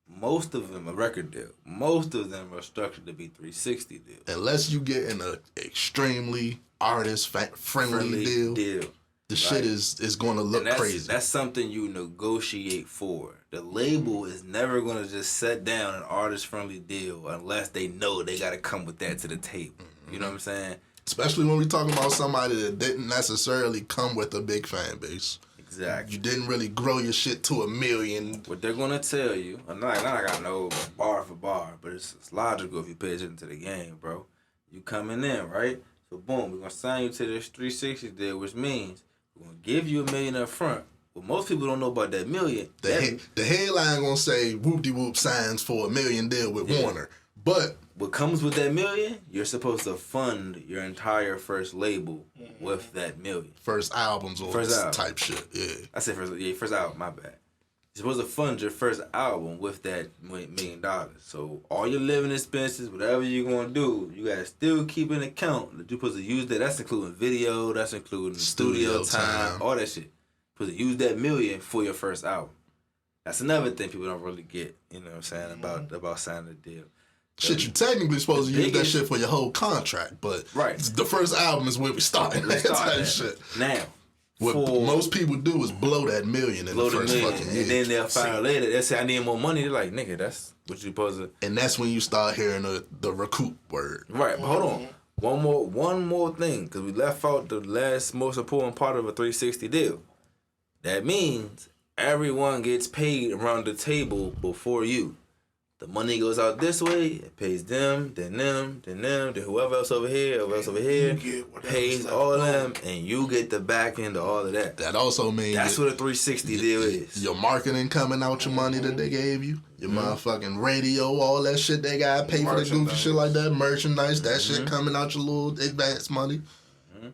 most of them a record deal. Most of them are structured to be 360 deals. Unless you get in an extremely artist friendly deal. the shit is going to look crazy. That's something you negotiate for. The label is never going to just set down an artist-friendly deal unless they know they got to come with that to the table. Mm-hmm. You know what I'm saying? Especially when we're talking about somebody that didn't necessarily come with a big fan base. Exactly. You didn't really grow your shit to 1 million. What they're going to tell you, I'm not got no bar for bar, but it's logical if you pay attention to the game, bro. You coming in, right? So, boom, we're going to sign you to this 360 deal, which means we're going to give you $1 million up front. What most people don't know about that $1 million. The headline going to say, whoop-de-whoop signs for $1 million deal with Warner. But what comes with that $1 million, you're supposed to fund your entire first label with that $1 million. First albums or type shit, yeah. I said first album, my bad. You're supposed to fund your first album with that $1 million. So all your living expenses, whatever you're going to do, you got to still keep an account that you're supposed to use that. That's including video, that's including studio time, all that shit. You're supposed to use that $1 million for your first album. That's another thing people don't really get, you know what I'm saying, about signing a deal. Shit, you technically supposed to use that shit for your whole contract, but the first album is where we start. Shit. Now, what most people do is blow that $1 million in the first fucking year. And then they'll find out later, they'll say, I need more money. They're like, nigga, that's what you supposed to... And that's when you start hearing the recoup word. Right, but hold on. One more thing, because we left out the last most important part of a 360 deal. That means everyone gets paid around the table before you. The money goes out this way, it pays them, then whoever else over here, pays all of them, and you get the back end of all of that. That also means... That's what a 360 deal is. Your marketing coming out your money that they gave you, your motherfucking radio, all that shit they got to pay for the goofy shit like that, merchandise, that shit coming out your little advance money.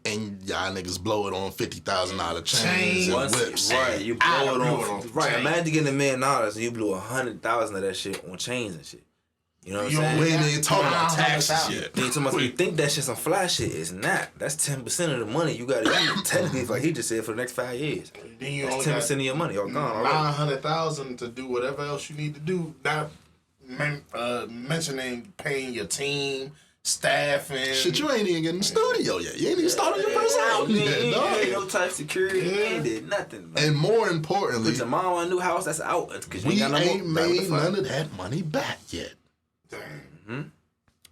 And y'all niggas blow it on $50,000 chains and whips. Right, you blow it on. Right, imagine getting $1 million and you blew 100,000 of that shit on chains and shit. You know what I'm saying? We ain't even talking about taxes yet. You think that shit's some fly shit? It's not. That's 10% of the money you gotta use. Technically, like he just said, for the next 5 years. Then you that's only 10% of your money all gone. $900,000 to do whatever else you need to do. Not mentioning paying your team, staffing. Shit, you ain't even getting in the studio yet. You ain't even started your first album yet, dog. You no type security. You ain't did nothing. Man. And more importantly, put your mom on a new house. That's out. We ain't made none of that money back yet. Damn. Mm-hmm.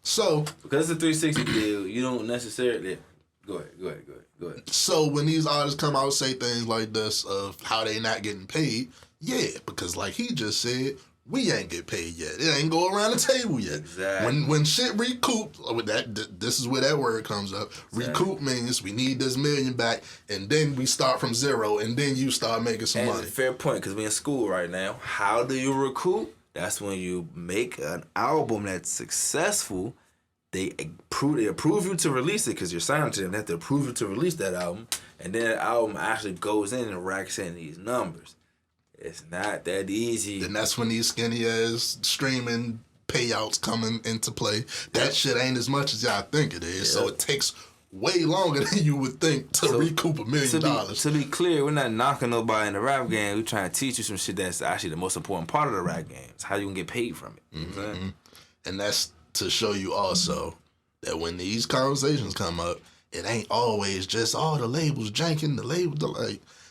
So because it's a 360 deal, you don't necessarily. Go ahead. So when these artists come out and say things like this of how they not getting paid, yeah, because like he just said, we ain't get paid yet. It ain't go around the table yet. Exactly. When shit recoup, with that, this is where that word comes up. Exactly. Recoup means we need this $1 million back, and then we start from zero, and then you start making some money. Fair point, because we in school right now. How do you recoup? That's when you make an album that's successful. They approve you to release it because you're signed to them. They have to approve you to release that album, and then that album actually goes in and racks in these numbers. It's not that easy. Then that's when these skinny ass streaming payouts come into play. That shit ain't as much as y'all think it is. Yeah. So it takes way longer than you would think to recoup $1 million. To be clear, we're not knocking nobody in the rap game. We're trying to teach you some shit that's actually the most important part of the rap game. It's how you can get paid from it. You know what I'm saying? And that's to show you also that when these conversations come up, it ain't always just, the labels janking,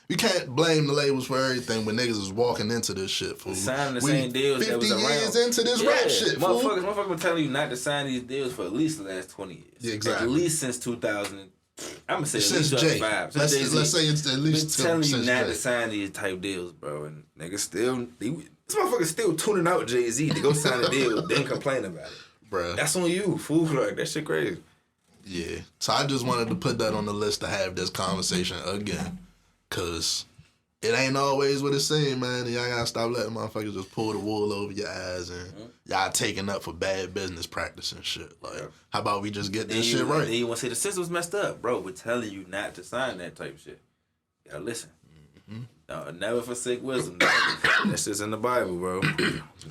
you can't blame the labels for everything when niggas is walking into this shit, fool. Signing the same deals that was around. 50 years into this rap shit, fool. Motherfuckers were telling you not to sign these deals for at least the last 20 years. Yeah, exactly. At least since 2000. I'm going to say since at least Jay. 5. Let's say it's at least been telling you not Jay. to sign these type deals, bro. And niggas still, this motherfucker's still tuning out Jay-Z to go sign a deal, then complain about it. Bruh. That's on you, fool. Like, that shit crazy. Yeah. So I just wanted to put that on the list to have this conversation again. Because it ain't always what it seems, man. Y'all gotta stop letting motherfuckers just pull the wool over your eyes and y'all taking up for bad business practice and shit. Like, how about we just get this shit right? And you want to say the system's messed up, bro. We're telling you not to sign that type of shit. You gotta listen. Never forsake wisdom. That's just in the Bible, bro.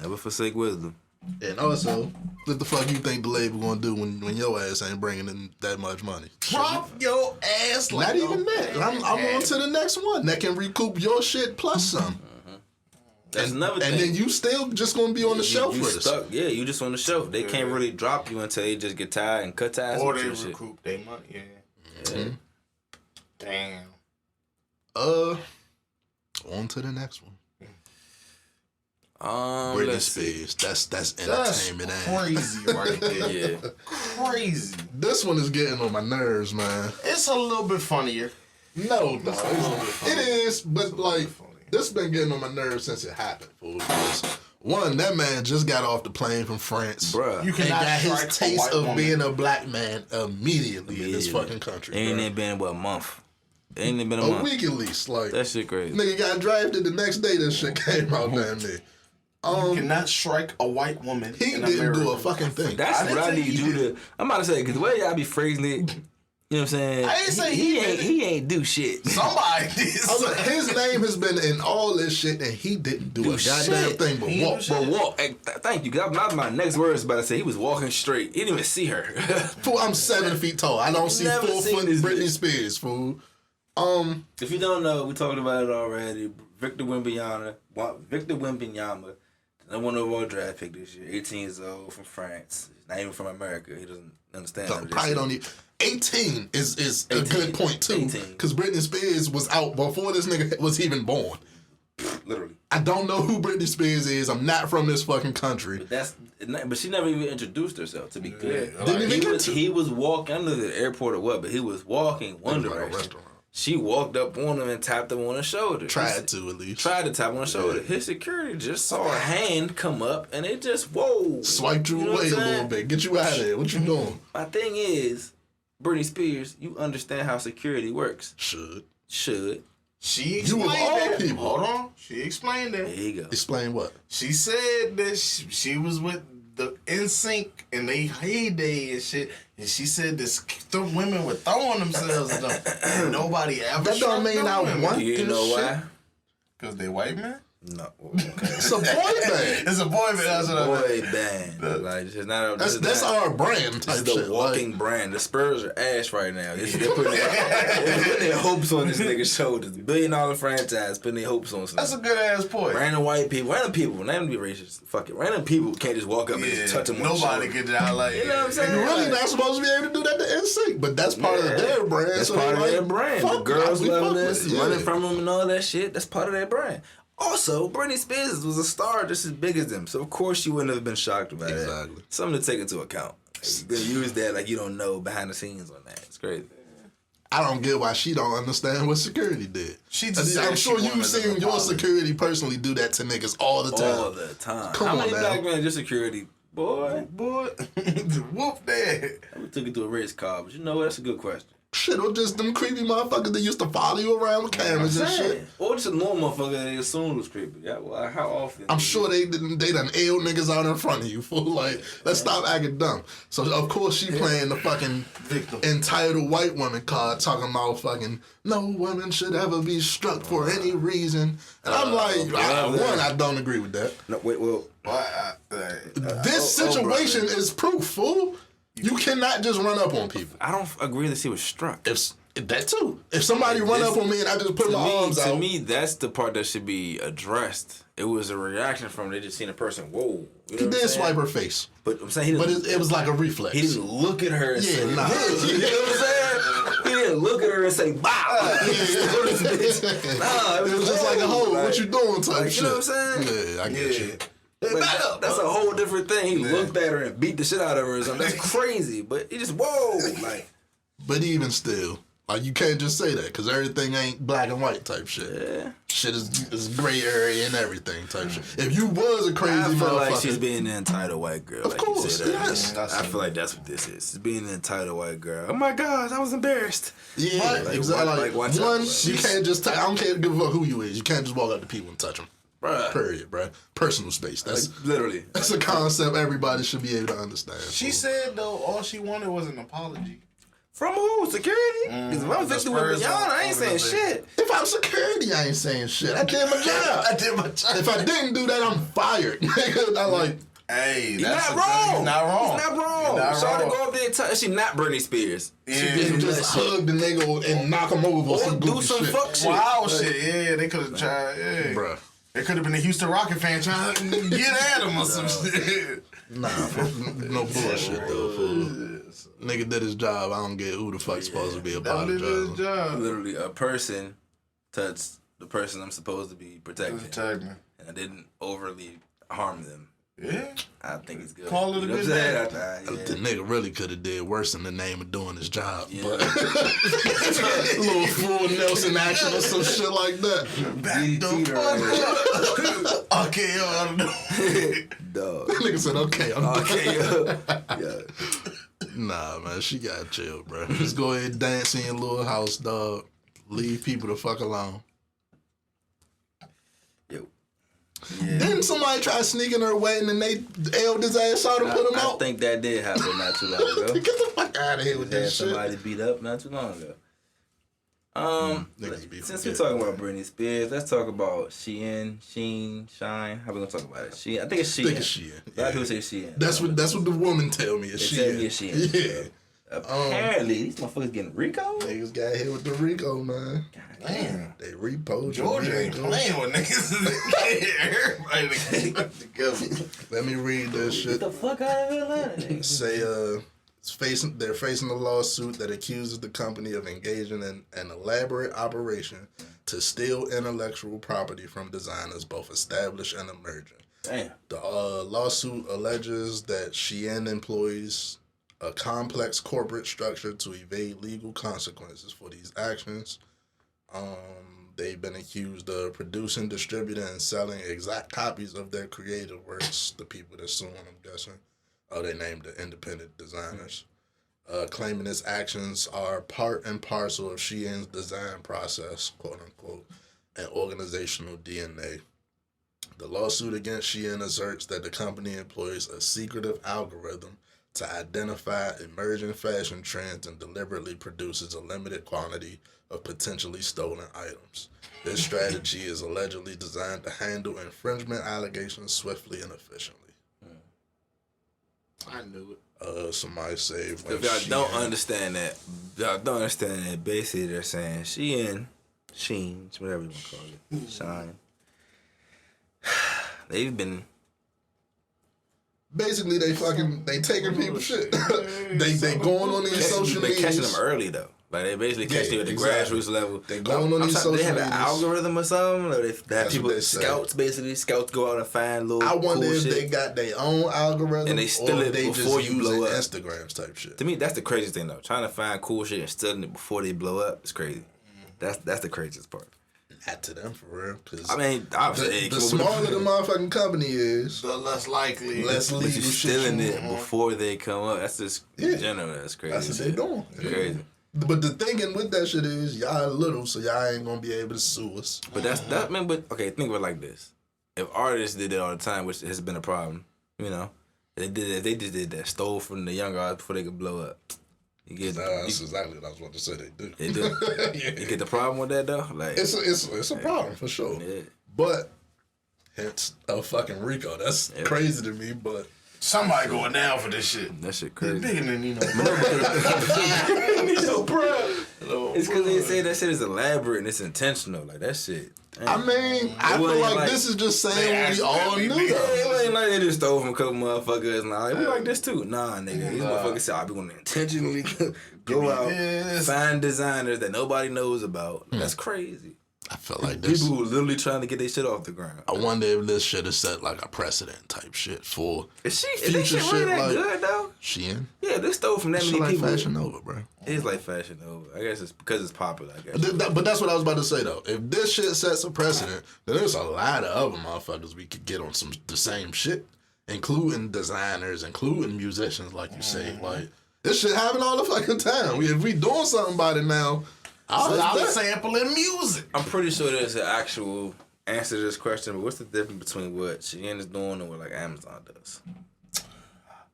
Never forsake wisdom. And also, what the fuck you think the label gonna do when your ass ain't bringing in that much money? Drop your ass like not even that. I'm on to the next one that can recoup your shit plus some. That's another thing. And then you still just gonna be on the shelf with us. Yeah, you just on the shelf. They can't really drop you until they just get tired and cut ties. Or they recoup their money. Yeah. Mm-hmm. Damn. On to the next one. Britney Spears. That's entertainment. That's crazy right there. Yeah. Crazy. This one is getting on my nerves, man. It's a little bit funnier. No, it is, but like this been getting on my nerves since it happened. Fool. Because one, that man just got off the plane from France. Bruh. You And cannot got his strike a taste white of woman. being a black man immediately in this fucking country. Ain't bruh. it been what, a month? Ain't it been a A month? week at least. Like That shit crazy. nigga got drafted the next day. That shit came out damn near. You cannot strike a white woman. He in didn't America. do a fucking thing. That's I what didn't I say need he you did. to. I'm about to say, because the way y'all be phrasing it, you know what I'm saying? I ain't say he did it. He ain't do shit. Somebody did. I was like, his name has been in all this shit, and he didn't do a goddamn shit. thing but He walk. didn't But walk. Hey, thank you. Cause my next words about to say he was walking straight. He didn't even see her. Fool, I'm 7 feet tall. I don't see Never full seen foot this Britney bitch. Spears, fool. If you don't know, we talked about it already. Victor Wembanyama, the one overall draft pick this year, 18 years old from France. He's not even from America. He doesn't understand. So none of this probably shit. don't even. 18 is a 18. good point too, 18. because Britney Spears was out before this nigga was even born. Literally. I don't know who Britney Spears is. I'm not from this fucking country. But she never even introduced herself. To be clear, Didn't even get to. he was walking. I don't know the airport or what, but he was walking one Like a direction. restaurant. She walked up on him and tapped him on the shoulder. Tried to at least. Tried to tap on the shoulder. His security just saw her hand come up and it just whoa. Swiped you know what away I'm a little saying? bit. Get you out of there. What you doing? My thing is, Britney Spears, you understand how security works. Should. She You of explained all that. people. Hold on. She explained There that. you go. Explain what? She said that she was with the NSYNC and they heyday and shit. And she said this women were throwing themselves at them. And nobody ever That don't mean I want You this know shit. why? Because they white men? No. Okay. It's a boy band. It's a boy band. That's what I mean. Boy band. Like, it's not, That's our brand This type is the shit. walking brand. The Spurs are ass right now. They're putting their hopes on this nigga's shoulders. $1 billion franchise putting their hopes on That's a something. good ass point. Random white people, not even be racist. Fuck it. Random people can't just walk up and just touch them on the Nobody shoulder. get out like You know what I'm saying? You're really not supposed to be able to do that to NSYNC, but that's part of their brand. That's so part of like, their brand. The fuck girls it, we love fuck this, with it, running yeah. from them and all that shit. That's part of their brand. Also, Britney Spears was a star just as big as them, so of course you wouldn't have been shocked about that. Exactly. Something to take into account. Like, you can use that like you don't know behind the scenes on that. It's crazy. I don't get why she don't understand what security did. She just I'm said sure she you've wanted seen an your apology. security personally do that to niggas all the time. All the time. Come How on many now. black men just security? Boy, Boy, whoop that. we took it to a race car, but you know what? That's a good question. Shit, or just them creepy motherfuckers that used to follow you around with cameras and shit. Or just a normal motherfucker that they assumed was creepy. Yeah, well, how often? I'm sure they done ailed niggas out in front of you. Fool. Like, let's stop acting dumb. So, of course, she playing the fucking entitled white woman card, talking about fucking, no woman should ever be struck for any reason. And I'm like, I don't agree with that. No, wait, well, This situation is proof, fool. You cannot just run up on people. I don't agree that she was struck. If that too. If somebody run up on me and I just put my arms out. To me, that's the part that should be addressed. It was a reaction from they just seen a person. Whoa, you know he what I'm did saying? swipe her face. But I'm saying he didn't. But it was like a reflex. He didn't look at her and Yeah, say, nah. you know what I'm saying? He didn't look at her and say, "Bow." Nah, it was just like a whole, what you doing type like, shit. you know what I'm saying? Yeah, I get you. Like, that's a whole different thing. He looked at her and beat the shit out of her or something. That's crazy. But he just, whoa. Like, But even still, like you can't just say that because everything ain't black and white type shit. yeah. Shit is gray area and everything type shit. If you was a crazy I feel motherfucker, like she's being an entitled white girl. Of like course, you said earlier. yes. I feel like that's what this is. She's being an entitled white girl. Oh my gosh, I was embarrassed. yeah, Like, exactly. like, watch out, one, bro. you can't just. I don't care give a fuck who you is. You can't just walk up to people and touch them. Bruh. Period, bruh. Personal space. That's Like, literally. that's a concept everybody should be able to understand. She said though all she wanted was an apology. From who? Security? Because if I'm The Victor Spurs Wembanyama, I ain't saying organization. shit. If I'm security, I ain't saying shit. I did my job. I did my job. If I didn't do that, I'm fired. Nigga, I like. Hey, He's that's not wrong. He's not wrong. He's not wrong. He's not Shout to wrong. go up there and touch. She not Britney Spears. Yeah. She You did just hug the nigga and knock him over or Or some do goofy some shit. fuck shit. Wow, Like, shit. Yeah, they could have tried. Yeah, Bruh. They could have been a Houston Rocket fan trying to get at him or some shit. Nah, no bullshit though, fool. Nigga did his job. I don't get who the fuck's supposed to be That about was his his job. job. Literally, a person touch the person I'm supposed to be protecting. And I didn't overly harm them. Yeah. I think it's good. Call it a good day. The nigga really could have did worse in the name of doing his job. Yeah. But a little full Nelson action or some shit like that. Back the fuck up. Okay, yo, I don't know. Dog. Nigga said, okay, I'm Okay, yeah. Nah, man, she got to chill, bro. Just go ahead and dance in your little house, dog. Leave people the fuck alone. Yo. Yeah. Didn't somebody try sneaking her wedding and they L'd his ass out and put him out? I think that did happen not too long ago. Get the fuck out of here with that shit. Somebody beat up not too long ago. Since we're talking about Britney Spears, let's talk about Shein, Shine. How we gonna talk about it? I think it's Shein. A lot of people say Shein. That's what the woman tell me. It's Shein. Tell me it's Shein. Yeah. Apparently, these motherfuckers getting Rico. Niggas got hit with the Rico, man. Damn. They repoed Georgia ain't playing with niggas. Everybody together. Let me read this shit. Get the fuck out of Atlanta. Say, they're facing a lawsuit that accuses the company of engaging in an elaborate operation to steal intellectual property from designers, both established and emerging. Damn. The lawsuit alleges that Shein employs a complex corporate structure to evade legal consequences for these actions. They've been accused of producing, distributing, and selling exact copies of their creative works. The people that suing, I'm guessing. They named the independent designers. Claiming its actions are part and parcel of Shein's design process, quote unquote, and organizational DNA. The lawsuit against Shein asserts that the company employs a secretive algorithm to identify emerging fashion trends and deliberately produces a limited quantity of potentially stolen items. This strategy is allegedly designed to handle infringement allegations swiftly and efficiently. I knew it. Somebody say if y'all don't understand that, basically they're saying Shein, whatever you want to call it, Shine. They've been... Basically, they taking people's shit. they going on these social media. They catching them early though. Like they basically catching you at the grassroots level. They going on these social media. They have an algorithm or something. Or they have people scouts basically. Scouts go out and find little. I wonder cool if shit. they got their own algorithm and they steal it before you blow up. Instagrams type shit. To me, that's the craziest thing though. Trying to find cool shit and stealing it before they blow up is crazy. That's the craziest part. Not to them for real. Cause I mean, obviously, the smaller the motherfucking company is, the less likely. Less legal shit. Stealing it before they come up. That's just general. That's crazy. That's what they doing. It's crazy. But the thinking with that shit is y'all little, so y'all ain't gonna be able to sue us. But okay, think of it like this: if artists did it all the time, which has been a problem, you know, they just did that, stole from the younger artists before they could blow up. That's exactly what I was about to say. They do. They do. Yeah. You get the problem with that though? Like it's a problem for sure. Yeah. But hence a fucking Rico. That's crazy to me. But somebody going down for this shit. That shit crazy. Bigger than Nino. It's because they say that shit is elaborate and it's intentional. Like that shit. I mean, I feel like this is just saying we all knew though. It ain't like they just stole from a couple motherfuckers and like, we like this too. Nah, nigga. These motherfuckers said, I'll be going to intentionally go out, find designers that nobody knows about. That's crazy. I feel like this. People who are literally trying to get their shit off the ground. I wonder if this should have set like a precedent type shit for future shit really that like good though? Shein? Yeah, they stole from that many like people. Fashion Nova, bro. It's like Fashion Nova. I guess it's because it's popular. I guess. But that's what I was about to say though. If this shit sets a precedent, then there's a lot of other motherfuckers we could get on the same shit, including designers, including musicians, like you say. Like this shit happen all the fucking time. If we doing something about it now. I was sampling music. I'm pretty sure there's an actual answer to this question, but what's the difference between what Shein is doing and what like Amazon does?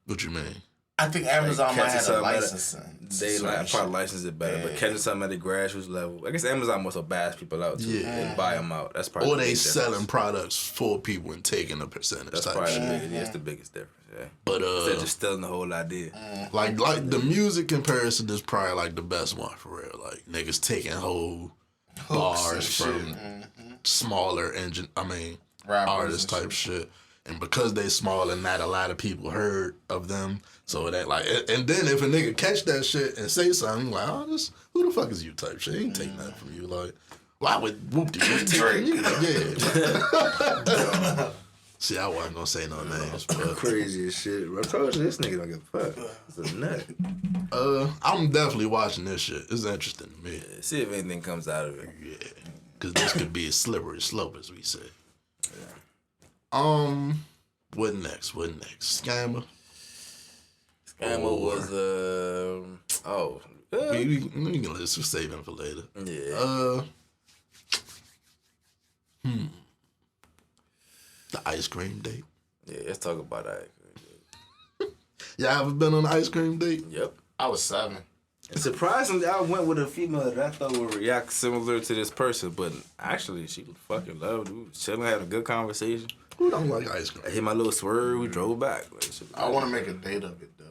What you mean? I think Amazon might have a licensing. They probably license it better, but catching something at the grassroots level. I guess Amazon must have bass people out too. Yeah. They buy them out. That's probably. Or they selling products for people and taking a percentage. That's probably the biggest difference. Yeah. But instead of just stealing the whole idea. Like the music comparison is probably like the best one for real. Like niggas taking whole bars from smaller artists type shit. And because they small and not a lot of people heard of them, so that like, and then if a nigga catch that shit and say something like, "Oh, who the fuck is you?" type shit, he ain't take nothing from you. Like, Why would whoop-de-whoop Yeah. See, I wasn't gonna say no names, but Crazy as shit. Bro. I told you this nigga don't give a fuck. It's a nut. I'm definitely watching this shit. It's interesting to me. Yeah, see if anything comes out of it. Yeah, because this could be a slippery slope, as we say. Yeah. What next? Scammer. Scammer was We can let's save him for later. Yeah. The ice cream date. Yeah, let's talk about that. Y'all ever been on an ice cream date? Yep. I was 7. Surprisingly, I went with a female that I thought would react similar to this person, but actually, she fucking loved it. We was chilling, had a good conversation. Who don't like ice I cream? hit my little swerve, we drove back. Like, shit. I want to make a date of it, though.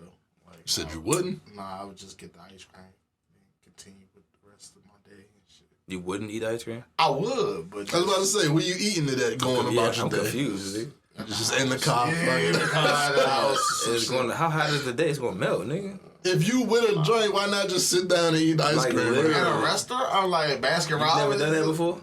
Like, You said you wouldn't? Nah, I would just get the ice cream and continue with the rest of my day and shit. You wouldn't eat ice cream? I would, but I was about to say, where you eating it at going about your I'm day? confused, dude. Just in the car. yeah, in the car, the house. It's going. How hot is the day? It's gonna melt, nigga. If you with a joint, why not just sit down and eat ice Like, cream? literally. At a restaurant, I'm like Baskin You Robbins. never done that before?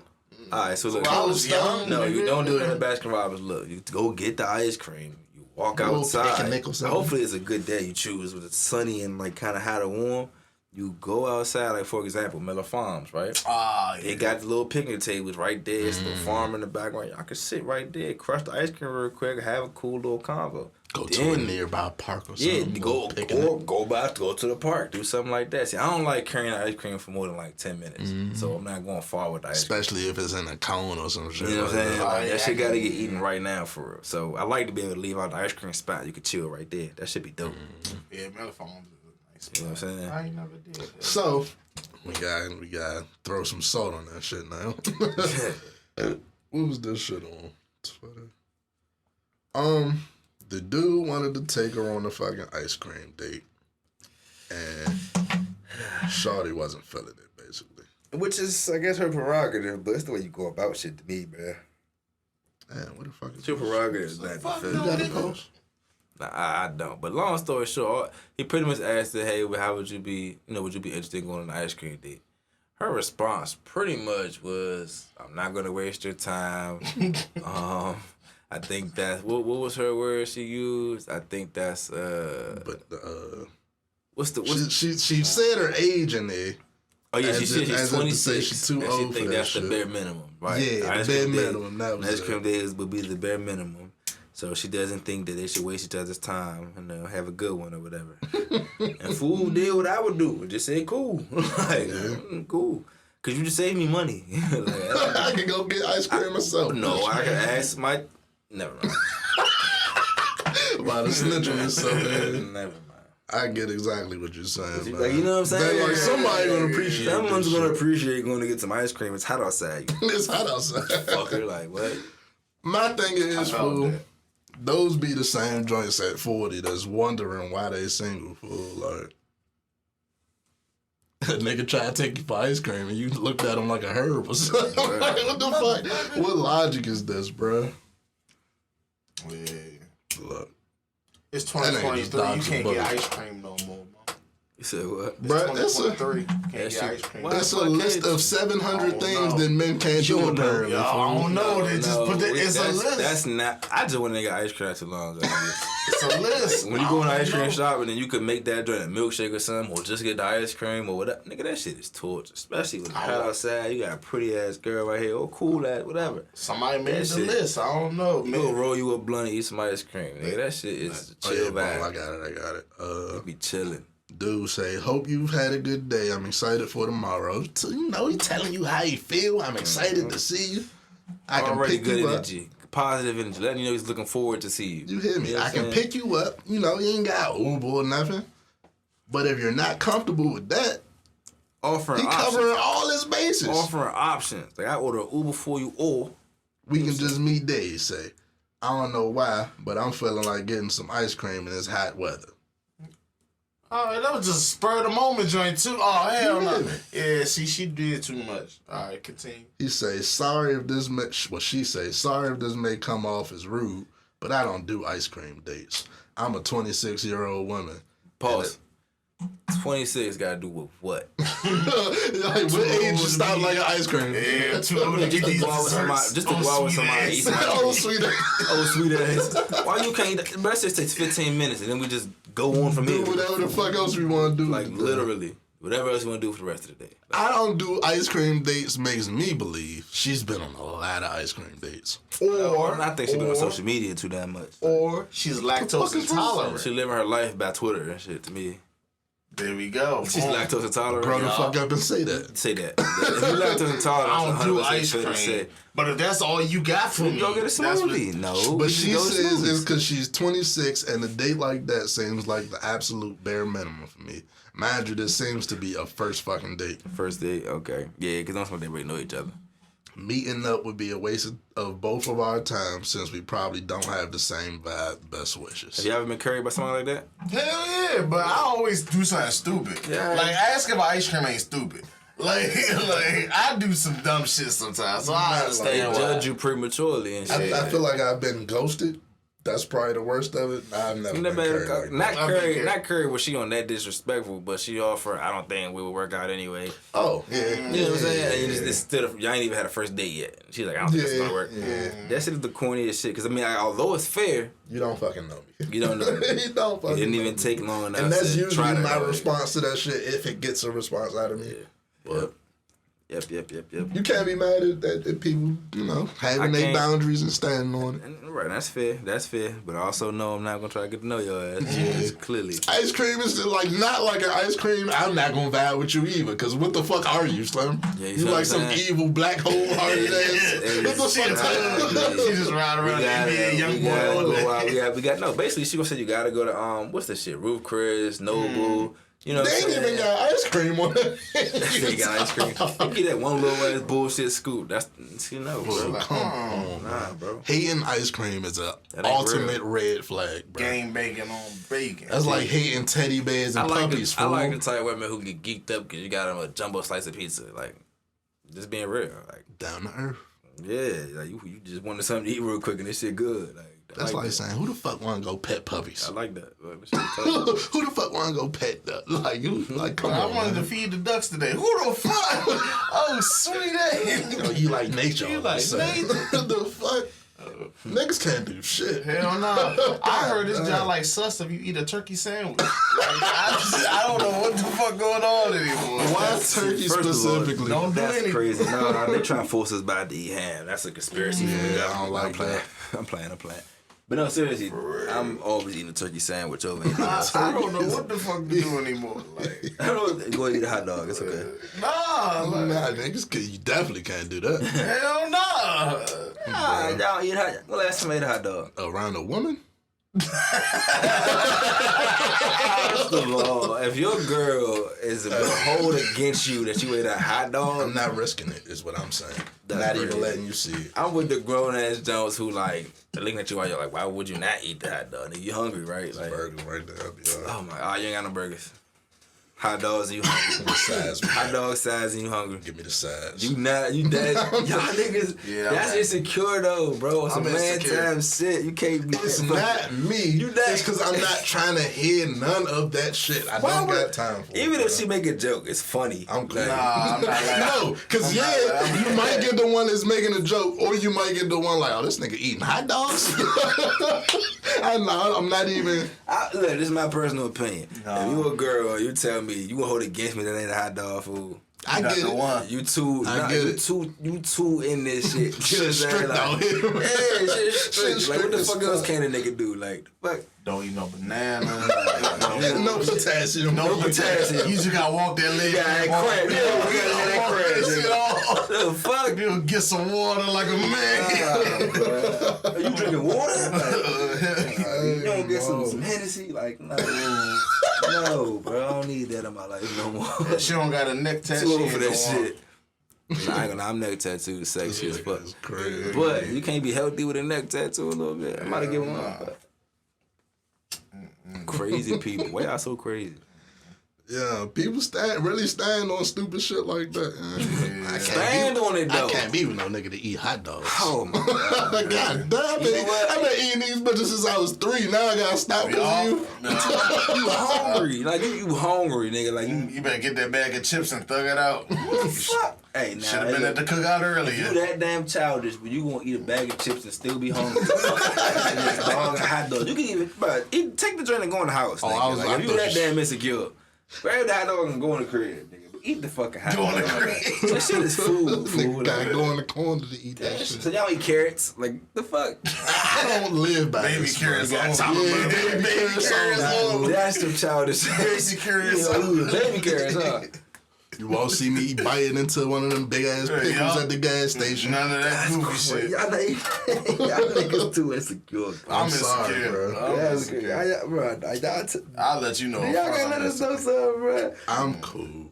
All right, so look. When I was young, No, you nigga. don't do it in Baskin Robbins. Look, you go get the ice cream. You walk A little outside. picnic or something. Hopefully, it's a good day. You choose when it's sunny and like kind of hot or warm. You go outside, like for example, Miller Farms, right? Ah, yeah. They got the little picnic tables right there. It's the farm in the background. Y'all can sit right there, crush the ice cream real quick, have a cool little convo. Go to a nearby park or Yeah, something. go picnic. go to the park, do something like that. See, I don't like carrying ice cream for more than like 10 minutes, Mm-hmm. so I'm not going far with the ice cream. Especially if it's in a cone or some shit. You know what I'm like saying? that. Like, yeah, that shit I gotta can- get eaten right now for real. So I like to be able to leave out the ice cream spot. You could chill right there. That should be dope. Yeah, Melaphones is a nice. You know what I'm saying? I ain't never did that. So we got throw some salt on that shit now. What was this shit on Twitter? The dude wanted to take her on a fucking ice cream date, and Shawty wasn't feeling it, basically. Which is, I guess, her prerogative, but it's the way you go about shit to me, man. Man, what the fuck is It's your this? prerogative is not to fuck feel You it. got the post? Nah, I don't. But long story short, he pretty much asked her, hey, well, how would you be, would you be interested in going on an ice cream date? Her response pretty much was, I'm not going to waste your time. I think that's, what was her word she used? I think that's, But what's she said her age in there. oh yeah, as she said if- she's as if to say 26. she's too and old she for think that that's shit. the bare minimum, right? Yeah, Ice the bare cream day- minimum, that was Ice it. cream days would be the bare minimum. So she doesn't think that they should waste each other's time and have a good one or whatever. And fool did what I would do. Just say cool. Like, cool. Cause you just saved me money. Like, I can go get ice cream myself. no, I can ask my. Never mind. About to snitch on yourself, man. Never mind. I get exactly what you're saying, man. Like, you know what I'm saying? That, like, somebody gonna appreciate Someone's this gonna shit. appreciate going to get some ice cream. It's hot outside. You It's hot outside. fucker. Like what? My thing is, felt fool, that. those be the same joints at 40 that's wondering why they single, fool. Like, a nigga try to take you for ice cream and you looked at him like a herb or something. Like, what the fuck? What logic is this, bruh? Yeah. Look. It's That ain't just 2023. You Dr. can't Butter. get ice cream no more, man. You said what? Bruh, that's a, 2023. Can't That get shit- ice cream. Why? that's a Fuck list it. of 700 Oh, things no. that men can't You do, don't know. apparently. Yo, I don't know. They just put that. It's a list. That's not. I just want to get ice cream not too long ago. It's a list. When you go in the I ice don't cream know. shop and then you can make that joint a milkshake or something, or just get the ice cream or whatever. Nigga, that shit is torture. Especially when it's hot outside. You got a pretty ass girl right here. Oh, cool ass, whatever. Somebody made That the shit. list. I don't know, You go man. roll you a blunt and eat some ice cream. Nigga, that shit is Oh, chill yeah, boom, I vibe. got it. Be chilling. Dude say, hope you've had a good day. I'm excited for tomorrow. So, you know, he telling you how he feel. I'm excited to see you. I can Already pick good you energy. Positive energy. Letting you know he's looking forward to see you. up. You hear me? You know what I I'm can saying? pick you up. You know, you ain't got Uber or nothing. But if you're not comfortable with that, Offering he options. covering all his bases. Offering options. Like I order an Uber for you or We can just meet days, say. I don't know why, but I'm feeling like getting some ice cream in this hot weather. Oh, that was just spur of the moment joint too. Oh hell no. Yeah, see, she did too much. All right, continue. He say, sorry if this may, well, she say, sorry if this may come off as rude, but I don't do ice cream dates. I'm a 26-year-old woman. pause. 26 got to do with what? Like, what age you stop like an ice cream? Yeah, too old to get these desserts. Just to go out with somebody. Oh, sweet ass. Oh, sweet ass. Why you can't? But that shit takes 15 minutes, and then we just go on from Do here. whatever the fuck else we want to do. Like, literally. Whatever else you want to do for the rest of the day. I don't do ice cream dates makes me believe she's been on a lot of ice cream dates. Or I think she's been on social media too damn much. Or she's lactose intolerant. She living her life by Twitter and shit to me. There we go. She's lactose intolerant. grow the fuck up and say that. Say that. If you lactose intolerant, I don't do 100% ice fair to cream. say. But if that's all you got for me, Go get a that's what- smoothie. No. But we she can go to says smoothies. it's because she's 26 and a date like that seems like the absolute bare minimum for me. Mind you, this seems to be a first fucking date. First date, okay. Yeah, because I'm supposed to really know each other. Meeting up would be a waste of both of our time since we probably don't have the same vibe. Best wishes. Have you ever been carried by someone like that? Hell yeah, but I always do something stupid. Yeah. Like asking about ice cream ain't stupid. Like I do some dumb shit sometimes, so I They understand why. judge you prematurely and shit. I feel like I've been ghosted. That's probably the worst of it. I've never been carried like not that. Curry. Not Curry. Was she on that disrespectful? But she offered. I don't think we would work out anyway. Oh, yeah. You know what I'm saying? And you just stood up. Y'all ain't even had a first date yet. She's like, I don't think it's gonna work. Yeah. That shit is the corniest shit. Because I mean, although it's fair, You don't fucking know me. you don't know. You don't fucking It didn't know even me. take long enough. And that's to usually try to my know it. response to that shit if it gets a response out of me. But Yep. you can't be mad at people, you know, having their can't. boundaries and standing on it. And, right, that's fair. That's fair. But I also know I'm not gonna try to get to know your ass. Just clearly. Ice cream is like not like an ice cream. I'm not gonna vibe with you either. Cause what the fuck are you, Slim? Yeah, you you feel like what some I'm saying? evil black hole hearted ass. What the fuck? She just ride around the NBA young boy all day. We got no. Basically, she gonna say you gotta go to what's the shit? Ruth Chris, Noble. You know, what They I'm ain't saying? even got ice cream on it. They got ice cream. You get that one little ass bullshit scoop. That's bro. Come on. Nah, bro. Hating ice cream is a ain't ultimate red flag, bro. Game bacon on bacon. That's like hating teddy bears and puppies, I fool. like the type of women who get geeked up because you got them a jumbo slice of pizza. Like, just being real. Like, Down to earth. yeah, like you just wanted something to eat real quick and this shit good. Like, That's like that. saying, who the fuck want to go pet puppies? I like that. Like, that shit tough. Who the fuck want to go pet that? Like, you, like, come I on, wanted man. to feed the ducks today. Who the fuck? Oh, sweet ass. You know, you like nature. You all like of a sudden. nature. The fuck? Niggas can't do shit. Hell no. I heard this job like sus if you eat a turkey sandwich. Like, I don't know what the fuck going on anymore. Why turkey First of all, specifically? don't do That's anything. crazy. No, they trying to force us back to eat ham. That's a conspiracy. Yeah, I don't like I'm playing. that. I'm playing. But no, seriously, I'm always eating a turkey sandwich over anything else. I don't know what the fuck to do anymore. Like, I don't go eat a hot dog. It's okay. nah, like, Nah, niggas, you definitely can't do that. hell nah. Nah, y'all eat hot. Well, last time I ate a hot dog. Around a woman? First of all, if your girl is a hold against you that you ate a hot I'm dog, not risking it, is what I'm saying. That's Not crazy. even letting you see it. I'm with the grown ass Jones who like looking at you while you're like, why would you not eat the hot dog? Nigga, you hungry, right? Like, Burgers right there. I'll be all right. oh my god, you ain't got no burgers. Hot dogs and you hungry. The size, man. Hot dog size and you hungry. Give me the size. You not you that y'all niggas. Yeah, that's man. insecure though, bro. Some I'm man insecure. time shit. You can't be. It's not me. You not- It's because I'm not trying to hear none of that shit. I Why don't would- got time for it. Even bro. if she make a joke, it's funny. I'm glad. Nah, I'm not like No, because you might get the one that's making a joke, or you might get the one like, oh, this nigga eating hot dogs. I'm not even. Look, this is my personal opinion. If you a girl, you tell me you gonna hold against me that ain't a hot dog food. I Not get the it. one. You too. I nah, get you it. You too in this shit. You know what I'm Shit saying? strict Like, out here. Yeah, shit strict. Shit Like what the strict fuck as else fuck. can a nigga do? Like fuck. don't eat no banana. No potassium. No potassium. You just gotta walk that leg. Yeah, that crab. Yeah, we gotta have that crab. Shit off. The fuck? You'll get some water like a man. Are you drinking water? You don't get some Hennessy? Like no, bro. I don't need that in my life no more. She don't got a neck tattoo. Too old for that shit. Nah, I ain't gonna lie, I'm neck tattooed, sexy as fuck. That's crazy. But you can't be healthy with a neck tattoo a little bit. I might have given one. But crazy people. Why y'all so crazy? Yeah, people really stand on stupid shit like that. I stand on it though. I can't be with no nigga to eat hot dogs. Oh my god! God damn it! I've been eating these bitches since I was 3. Now I gotta stop with you. You hungry? Like you hungry, nigga? Like you better get that bag of chips and thug it out. Fuck. Hey, now should have been at the cookout earlier. You that damn childish, but you gonna eat a bag of chips and still be hungry. Dog and hot dog. You can even, bro, take the joint and go in the house. Oh, nigga. I was like, like, if you that damn insecure, grab the hot dog and go in the crib, nigga. But eat the fucking hot dog. Go in the crib. That shit is food. Nigga gotta go in the corner to eat that shit. So y'all eat carrots? Like the fuck? I don't live by Baby this. carrots man. on. Yeah, baby carrots on. That's some childish. Baby carrots on. Baby carrots, huh? You won't see me biting into one of them big ass pickles at the gas station. None of that goofy shit. Y'all niggas too insecure. I'm sorry, bro. I'll let you know. Y'all gotta let us know something, bro. I'm cool.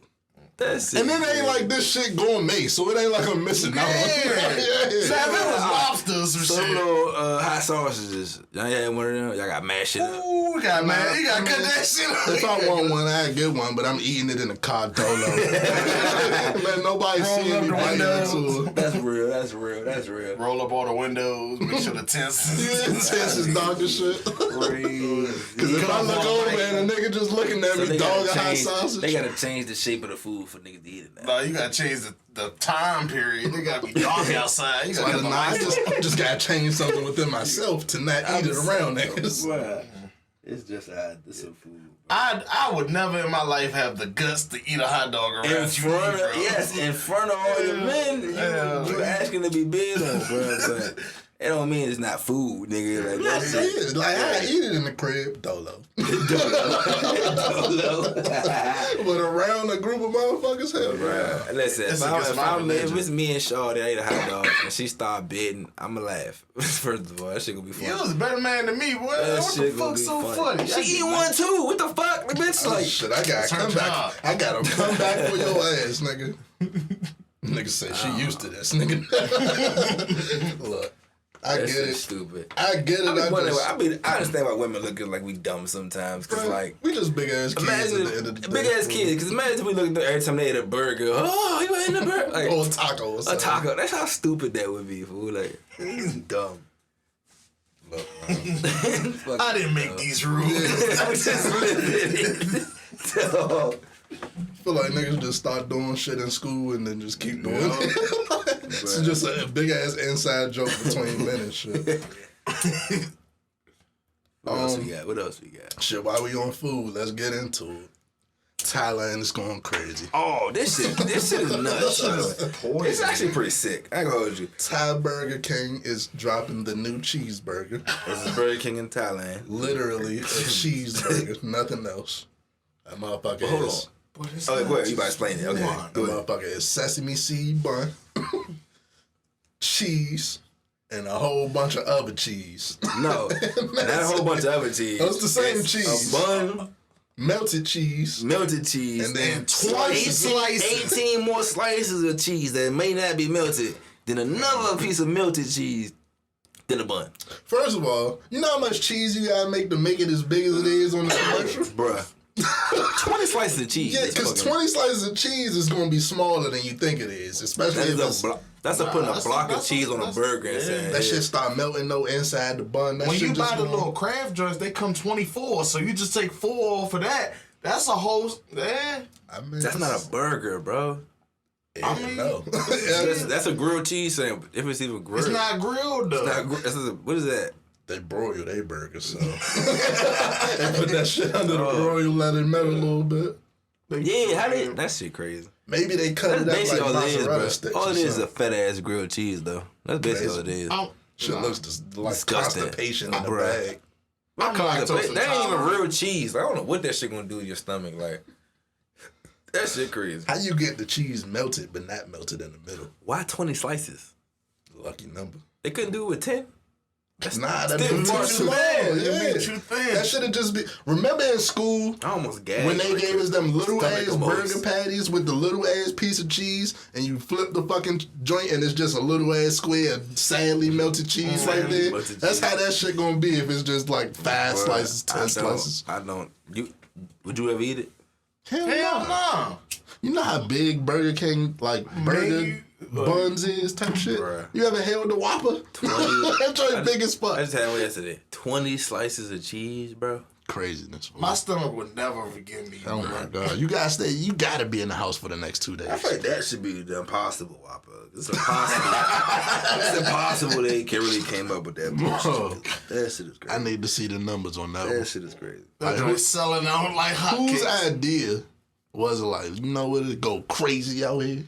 That's And it ain't like this shit gourmet, so it ain't like I'm missing out. If it was lobsters or some shit. little hot sausages. Y'all had one of them? Y'all got mashed shit up. Ooh, you gotta cut that shit up. If I want one, I get one, but I'm eating it in a car dolo. Let nobody see me biting into it. That's real. That's real. That's real. Roll up all the windows, make sure the tents. Tents is dark as shit. Because if I look over and a nigga just looking at me, dog a hot sausage. They gotta change the shape of the food for niggas to eat it now. No, you gotta change the time period. They gotta be dark outside. You gotta I just gotta change something within myself to not eat it around niggas. Bruh, it's just this some food. I would never in my life have the guts to eat a hot dog around In you. front of, yes, in front of all the men, you asking to be big on, bro. But it don't mean it's not food, nigga. Like that's it. Like I eat it in the crib, dolo. But around a group of motherfuckers, hell, bro. Listen, if it's me and Shawty, I ate a hot dog and she start bidding, I'ma laugh. First of all, that shit gonna be funny. You was a better man than me, boy. What the fuck's so funny? She eat one too. What the fuck, the bitch? Like Shit, I gotta come back. I gotta come back for your ass, nigga. Nigga said she used to this, nigga. Look. I get it. Stupid. I get it. I understand why women look like we dumb sometimes. Cause like we just big ass kids. Imagine at the end of the day. big ass kids. Cause imagine we look at them every time they ate a burger. Oh, you ate a burger? Like, or a taco. Or a taco. That's how stupid that would be. Fool. Like he's dumb. Look, I didn't make these rules. I'm just living it. I feel like niggas just start doing shit in school and then just keep doing it. It's just a big ass inside joke between men and shit. What else we got? Shit, while we on food, let's get into it. Thailand is going crazy. Oh, this shit is nuts. It's actually pretty sick. I ain't gonna hold you. Thai Burger King is dropping the new cheeseburger. This is Burger King in Thailand. Literally a cheeseburger, nothing else. That motherfucker Hold is. on. Okay, go ahead. You about to explain it. Okay. That motherfucker is sesame seed bun, cheese, and a whole bunch of other cheese. No, not a whole bunch of other cheese. It's the same cheese. A bun, melted cheese, and then twice 18 more slices of cheese that may not be melted, then another piece of melted cheese, then a bun. First of all, you know how much cheese you gotta make to make it as big as it is on the commercial? Bruh. 20 slices of cheese. Yeah, because 20 slices of cheese is going to be smaller than you think it is, especially if it's... That's putting a block of cheese on a burger and saying... That shit start melting inside the bun. That when shit you buy the going... little Kraft joints, they come 24, so you just take 4 off of that. That's a whole... I mean, that's not a burger, bro. I mean, no. That's a grilled cheese sandwich. If it's even grilled. It's not grilled, though. It's not, what is that? They broil their burgers, so... They put that shit under the broil, let it melt a little bit. Yeah, that shit crazy. Maybe they cut it up like mozzarella sticks. All it is a fat ass grilled cheese, though. That's basically all it is. Shit looks just like disgusting. Constipation in the bag. That ain't even real cheese. Like, I don't know what that shit gonna do to your stomach. Like, that shit crazy. How you get the cheese melted but not melted in the middle? Why 20 slices? Lucky number. They couldn't do it with 10? That'd be too small. That should have just been. Remember in school, I almost gagged when they gave us them little ass burger patties with the little ass piece of cheese, and you flip the fucking joint, and it's just a little ass square of sadly melted cheese right there. That's how that shit gonna be if it's just like 5 slices, 10 slices. Would you ever eat it? Hell Hell no. You know how big Burger King, like, burger buns is type shit? Bruh. You ever held the Whopper? That joint big as fuck. I just had one yesterday. 20 slices of cheese, bro. Craziness. My stomach would never forgive me. Oh my God. You gotta be in the house for the next 2 days. I feel like that should be the impossible Whopper. It's impossible. It's impossible they really came up with that bullshit. That shit is crazy. I need to see the numbers on that one. That shit is crazy. That joint selling out like Whose hotcakes. idea was it like, you know what, it go crazy out here?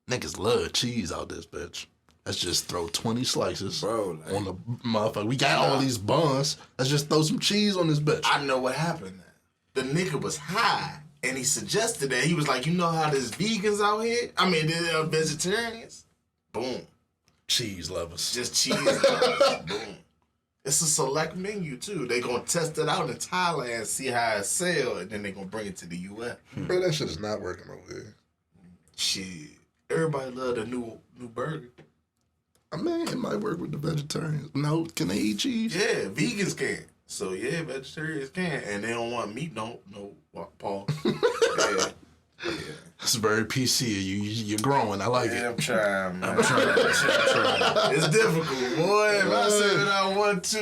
Niggas love cheese out this bitch. Let's just throw 20 slices Bro, like, on the motherfucker. We got all these buns. Let's just throw some cheese on this bitch. I know what happened. The nigga was high, and he suggested that. He was like, you know how there's vegans out here? I mean, they're vegetarians. Boom. Cheese lovers. Just cheese. Boom. It's a select menu, too. They going to test it out in Thailand, see how it sell, and then they going to bring it to the U.S. Bro, that shit is not working over here. Shit. Everybody love the new burger. I mean, it might work with the vegetarians. No, can they eat cheese? Yeah, vegans can. So, yeah, vegetarians can. And they don't want meat, no, Paul. Yeah. It's very PC. You're growing. I like Yeah, it. I'm trying, man. I'm trying. It's difficult, boy. If I say that I want to,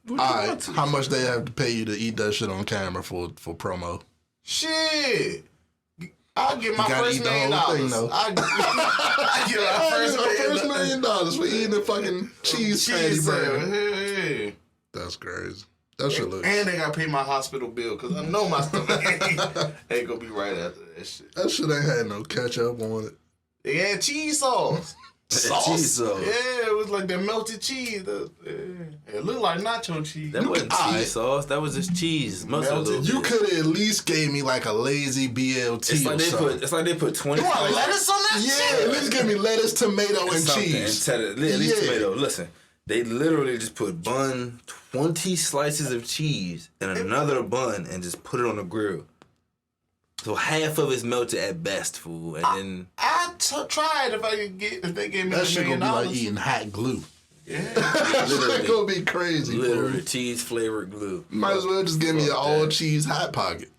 boy. All right, how much they have to pay you to eat that shit on camera for promo? Shit. I'll get my gotta first eat the $1 million. whole thing, though. I get my first $1 $1 million. million for eating the fuking cheese patty burger. Hey. That's crazy. That shit looks. And they gotta pay my hospital bill because I know my stomach ain't gonna be right after that shit. That shit ain't had no ketchup on it. They had cheese sauce. Cheese sauce. Yeah, it was like that melted cheese. It looked like nacho cheese. That wasn't cheese sauce. That was just cheese. Melted. You could have at least gave me like a lazy BLT It's or like something. it's like they put 20 You want slices. lettuce on that Yeah, shit? at least give me lettuce, tomato, and Something, cheese. and at least Yeah. tomato. Listen, they literally just put 20 slices of cheese in another bun and just put it on the grill. So half of it's melted at best, fool, and then I tried if they gave me That $1 shit million. gonna be like eating hot glue. Yeah. That shit gonna be crazy. literally Fool. cheese flavored glue. Might as well just give me an Fuck all that. cheese hot pocket.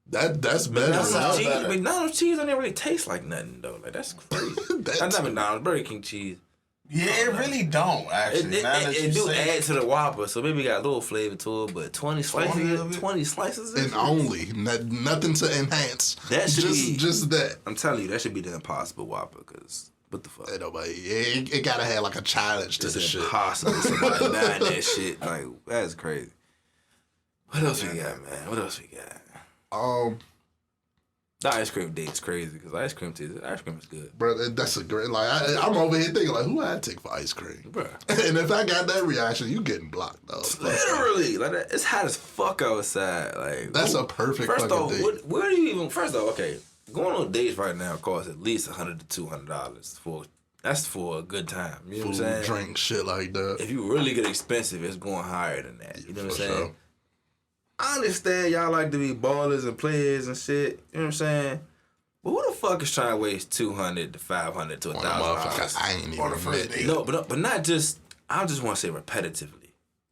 That's better. That sounds cheese, better. McDonald's cheese don't even really taste like nothing though. Like that's crazy. That's not McDonald's, Burger King cheese. Yeah, it really don't, actually. It do add to the Whopper, so maybe got a little flavor to it, but 20 slices of it? 20 slices of And it? only nothing to enhance. That should just be- just that. I'm telling you, that should be the impossible Whopper, because what the fuck? Ain't nobody. It gotta have like a challenge to It's the shit. impossible somebody buying that shit. Like, that's crazy. What else we got, man? What else we got? The ice cream date's crazy, because ice cream is good. Bro, that's a great. Like I'm over here thinking like, who I'd take for ice cream, Bruh. and if I got that reaction, you getting blocked, though. Literally, like that, it's hot as fuck outside. Like That's a perfect First fucking off, date. where do you even? First off, okay, going on dates right now costs at least $100 to $200 that's for a good time. You know what I'm Food, saying? drink, shit like that. If you really get expensive, it's going higher than that. You know what I'm For saying? sure. I understand y'all like to be ballers and players and shit. You know what I'm saying? But who the fuck is trying to waste $200 to $500 to On a motherfucker, $1,000? I ain't On the even first met date. you. No, but not just. I just want to say repetitively,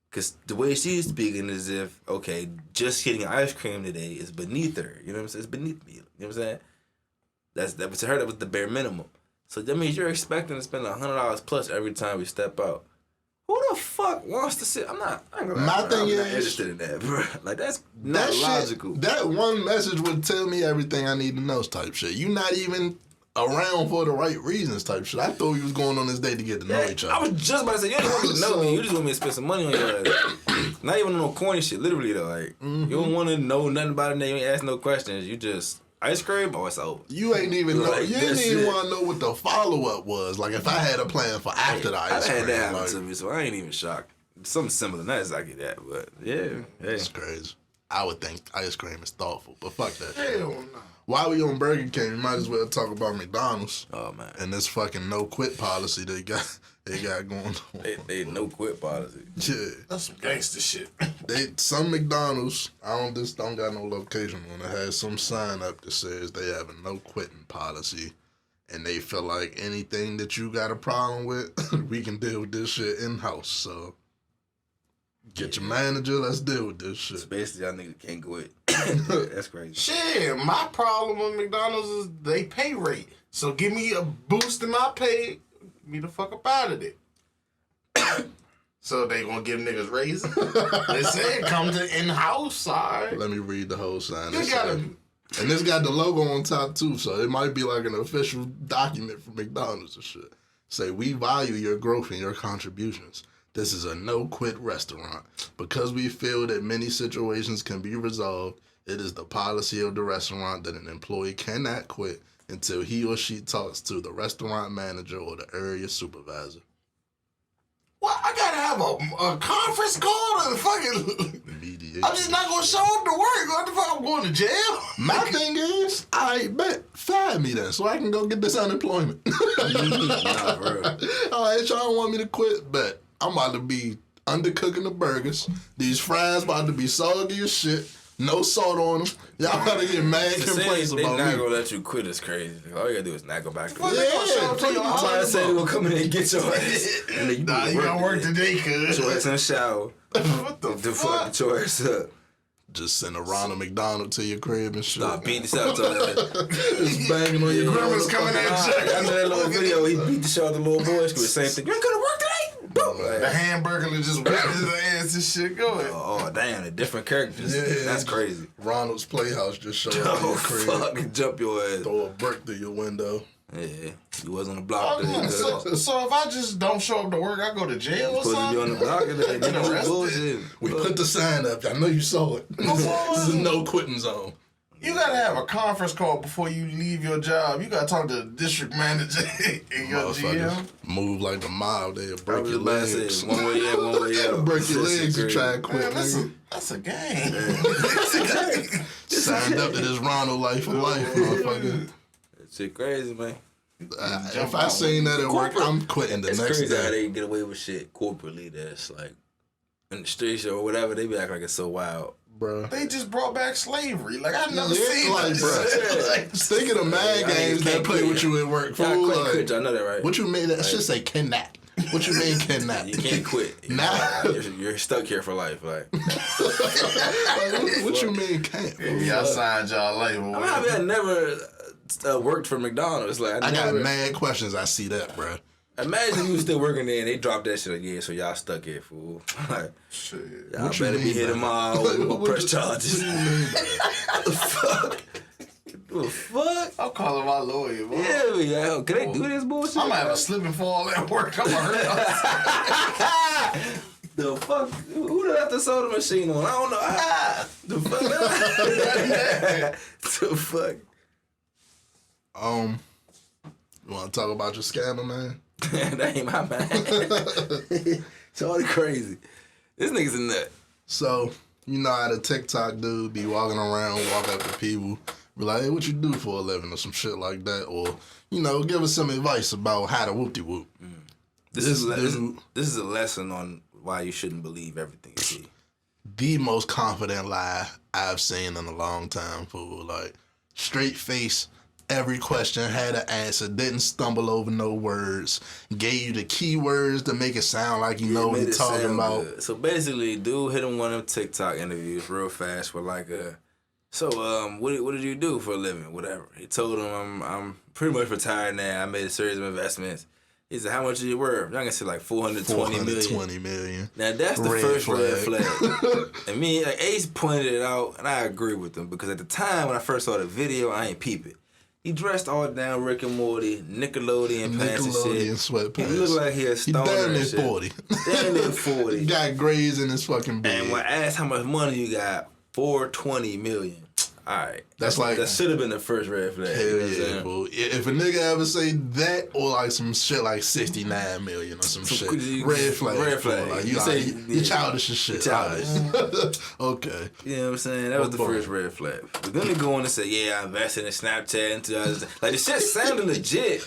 because the way she's speaking is if okay, just getting ice cream today is beneath her. You know what I'm saying? It's beneath me. You know what I'm saying? That was to her. That was the bare minimum. So that means you're expecting to spend $100 plus every time we step out. Who the fuck wants to sit? I'm not My not thing is- interested in that, bro. Like that's not That shit, logical. that one message would tell me everything I need to know type shit. You not even around for the right reasons type shit. I thought you was going on this date to get to know each other. I was just about to say, you don't want me to know me. You just want me to spend some money on your ass. Not even on no corny shit, literally though. Like, you don't want to know nothing about it, you ain't ask no questions. You just, ice cream, oh, it's over. You ain't even know. Like, You didn't that's even it. want to know what the follow up was. Like if I had a plan for after the I ice had cream. that happen Like, to me, so I ain't even shocked. Something similar, not exactly that, but yeah. Hey. it's crazy. I would think ice cream is thoughtful, but fuck that. Hell no. While we on Burger King, we might as well talk about McDonald's Oh man, and this fucking no quit policy they got going on. they no quit policy. Yeah. That's some gangster shit. Some McDonald's, don't got no location on it, has some sign up that says they have a no quitting policy, and they feel like anything that you got a problem with, we can deal with this shit in house. So Get your manager. Let's deal with this shit. So basically, y'all niggas can't quit. That's crazy. Shit, my problem with McDonald's is they pay rate. So give me a boost in my pay. Get me the fuck up out of it. So they gonna give niggas raises? They said come to in-house, alright. Let me read the whole sign. You gotta... And this got the logo on top too, so it might be like an official document from McDonald's and shit. Say, we value your growth and your contributions. This is a no-quit restaurant. Because we feel that many situations can be resolved, it is the policy of the restaurant that an employee cannot quit until he or she talks to the restaurant manager or the area supervisor. What? I gotta have a conference call to fucking... Mediation. I'm just not gonna show up to work. What the fuck? I'm going to jail? My thing is, I bet, fire me then so I can go get this unemployment. Nah, bro. All right, y'all don't want me to quit, but I'm about to be undercooking the burgers. These fries about to be soggy as shit. No salt on them. Y'all gotta get mad complaints They about not me. gonna let you quit is crazy. All you gotta do is not go back to What work. they gonna show up to your I'm trying to say they house? gonna come in and get your ass. And then Nah, you gotta work today, cuz. Get your ass in the shower. What the The fuck? fuck, get your ass up. Just send a Ronald McDonald to your crib and shit. Nah, beat the shit out to her. Just banging on your Grandma's coming in. I know that little video. He beat the shit out the little boy. She was the same thing. You ain't gonna work today? Boom. The Like, hamburger just whipped his ass and shit going. oh damn, the different characters. Yeah. That's crazy. Ronald's Playhouse just showed up to Oh your crib. fuck, and jump your ass. Throw a brick through your window. Yeah, you was on the block. Oh, today, yeah. cuz. So if I just don't show up to work, I go to jail or Supposed to be on something? the block today. Get You arrested. bullshit. We put the sign up. I know you saw it. This is no quitting zone. You gotta have a conference call before you leave your job. You gotta talk to the district manager and your Motherfuckers GM. move like a mob. They'll I break was your about to say, legs. one way in, one way out. Break your Shit legs to crazy. try and quit, Man, nigga. that's a game. That's a game. Signed up to this Ronald life for life, motherfucker. That shit crazy, man. If I seen that at work, I'm quitting the It's next crazy how day. they get away with shit corporately that's like in the streets or whatever. They be acting like it's so wild. Bro. They just brought back slavery. Like I've never Yeah, seen like, this. bruh. Like, Think of the mad Y'all games niggas that can't play quit. with you at work, Y'all fool. quit, Like, quit. I know that, right? what you mean? That should say kidnap. What you mean kidnap? You can't quit. Nah. You're stuck here for life. Like, Like, what you mean can't? yeah, I signed y'all life away. I mean, I never worked for McDonald's. Like, I got never, mad questions. I see that, bro. Imagine you was still working there and they dropped that shit again, so y'all stuck here, fool. Like, Shit. y'all What you better mean be here by tomorrow. that? We gonna What press you- charges. What the fuck? What the fuck? I'm calling my lawyer, bro. Yeah, can they do this bullshit? I'm gonna have a slip and fall at work. I'm gonna hurt. The fuck? Who left the soda machine on? I don't know. The fuck? The fuck? You want to talk about your scammer, man? That ain't my man. It's all crazy. This nigga's a nut. So, you know how the TikTok dude be walking around, walk up to people, be like, hey, what you do for a living or some shit like that, or, you know, give us some advice about how to whoop-de-whoop. This is a lesson on why you shouldn't believe everything you see. The most confident lie I've seen in a long time, fool. Like, straight face, every question had an answer, didn't stumble over no words, gave you the keywords to make it sound like you know what Made he's it talking sound about. good. So basically, dude hit him one of them TikTok interviews real fast with like what did you do for a living? Whatever. He told him I'm pretty much retired now. I made a series of investments. He said, how much are you worth? Y'all can say like 420 million. 420 million. Now that's the Red first red flag. flag. And me, like Ace pointed it out, and I agree with him because at the time when I first saw the video, I ain't peep it. He dressed all down Rick and Morty, Nickelodeon pants and shit. Nickelodeon sweatpants. He looked like he a He stoner. damn and near shit. 40. Damn near 40. He got grays in his fucking beard. And when I asked how much money you got, 420 million. All right, That's like- that should have been the first red flag. Hell you know what I'm yeah, saying? fool. If a nigga ever say that or like some shit like 69 million or some shit, red flag. Red flag. fool. Like, You you say- you childish as shit. You childish. Alright. Okay. You know what I'm saying? That was the boy. first red flag. But then they go on and say, yeah, I invested in Snapchat and 2000. Like, the shit sounded legit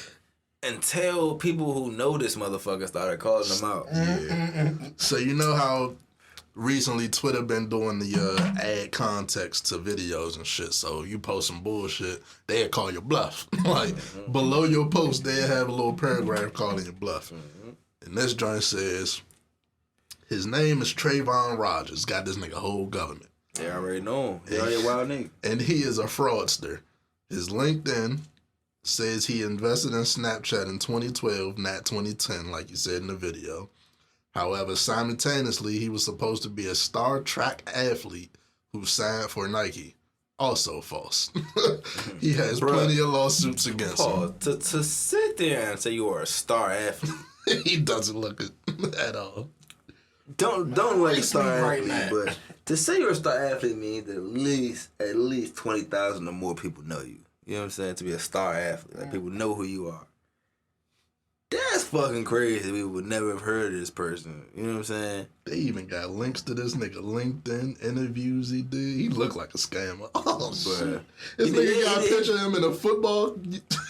until people who know this motherfucker started calling them out. Yeah. So you know how recently Twitter been doing the add context to videos and shit. So you post some bullshit, they'll call your bluff. Like below your post, they'll have a little paragraph calling your bluff. And this joint says, His name is Trayvon Rogers. Got this nigga whole government. They already know him. He already a wild nigga. And he is a fraudster. His LinkedIn says he invested in Snapchat in 2012, not 2010, like you said in the video. However, simultaneously, he was supposed to be a star track athlete who signed for Nike. Also false. He has plenty of lawsuits against him. To sit there and say you are a star athlete. He doesn't look it at all. Don't like a star athlete, but to say you're a star athlete means that at least 20,000 or more people know you. You know what I'm saying? To be a star athlete, like people know who you are. That's fucking crazy. We would never have heard of this person. You know what I'm saying? They even got links to this nigga LinkedIn interviews he did. He looked like a scammer. Oh, shit. This nigga got a picture of him in a football.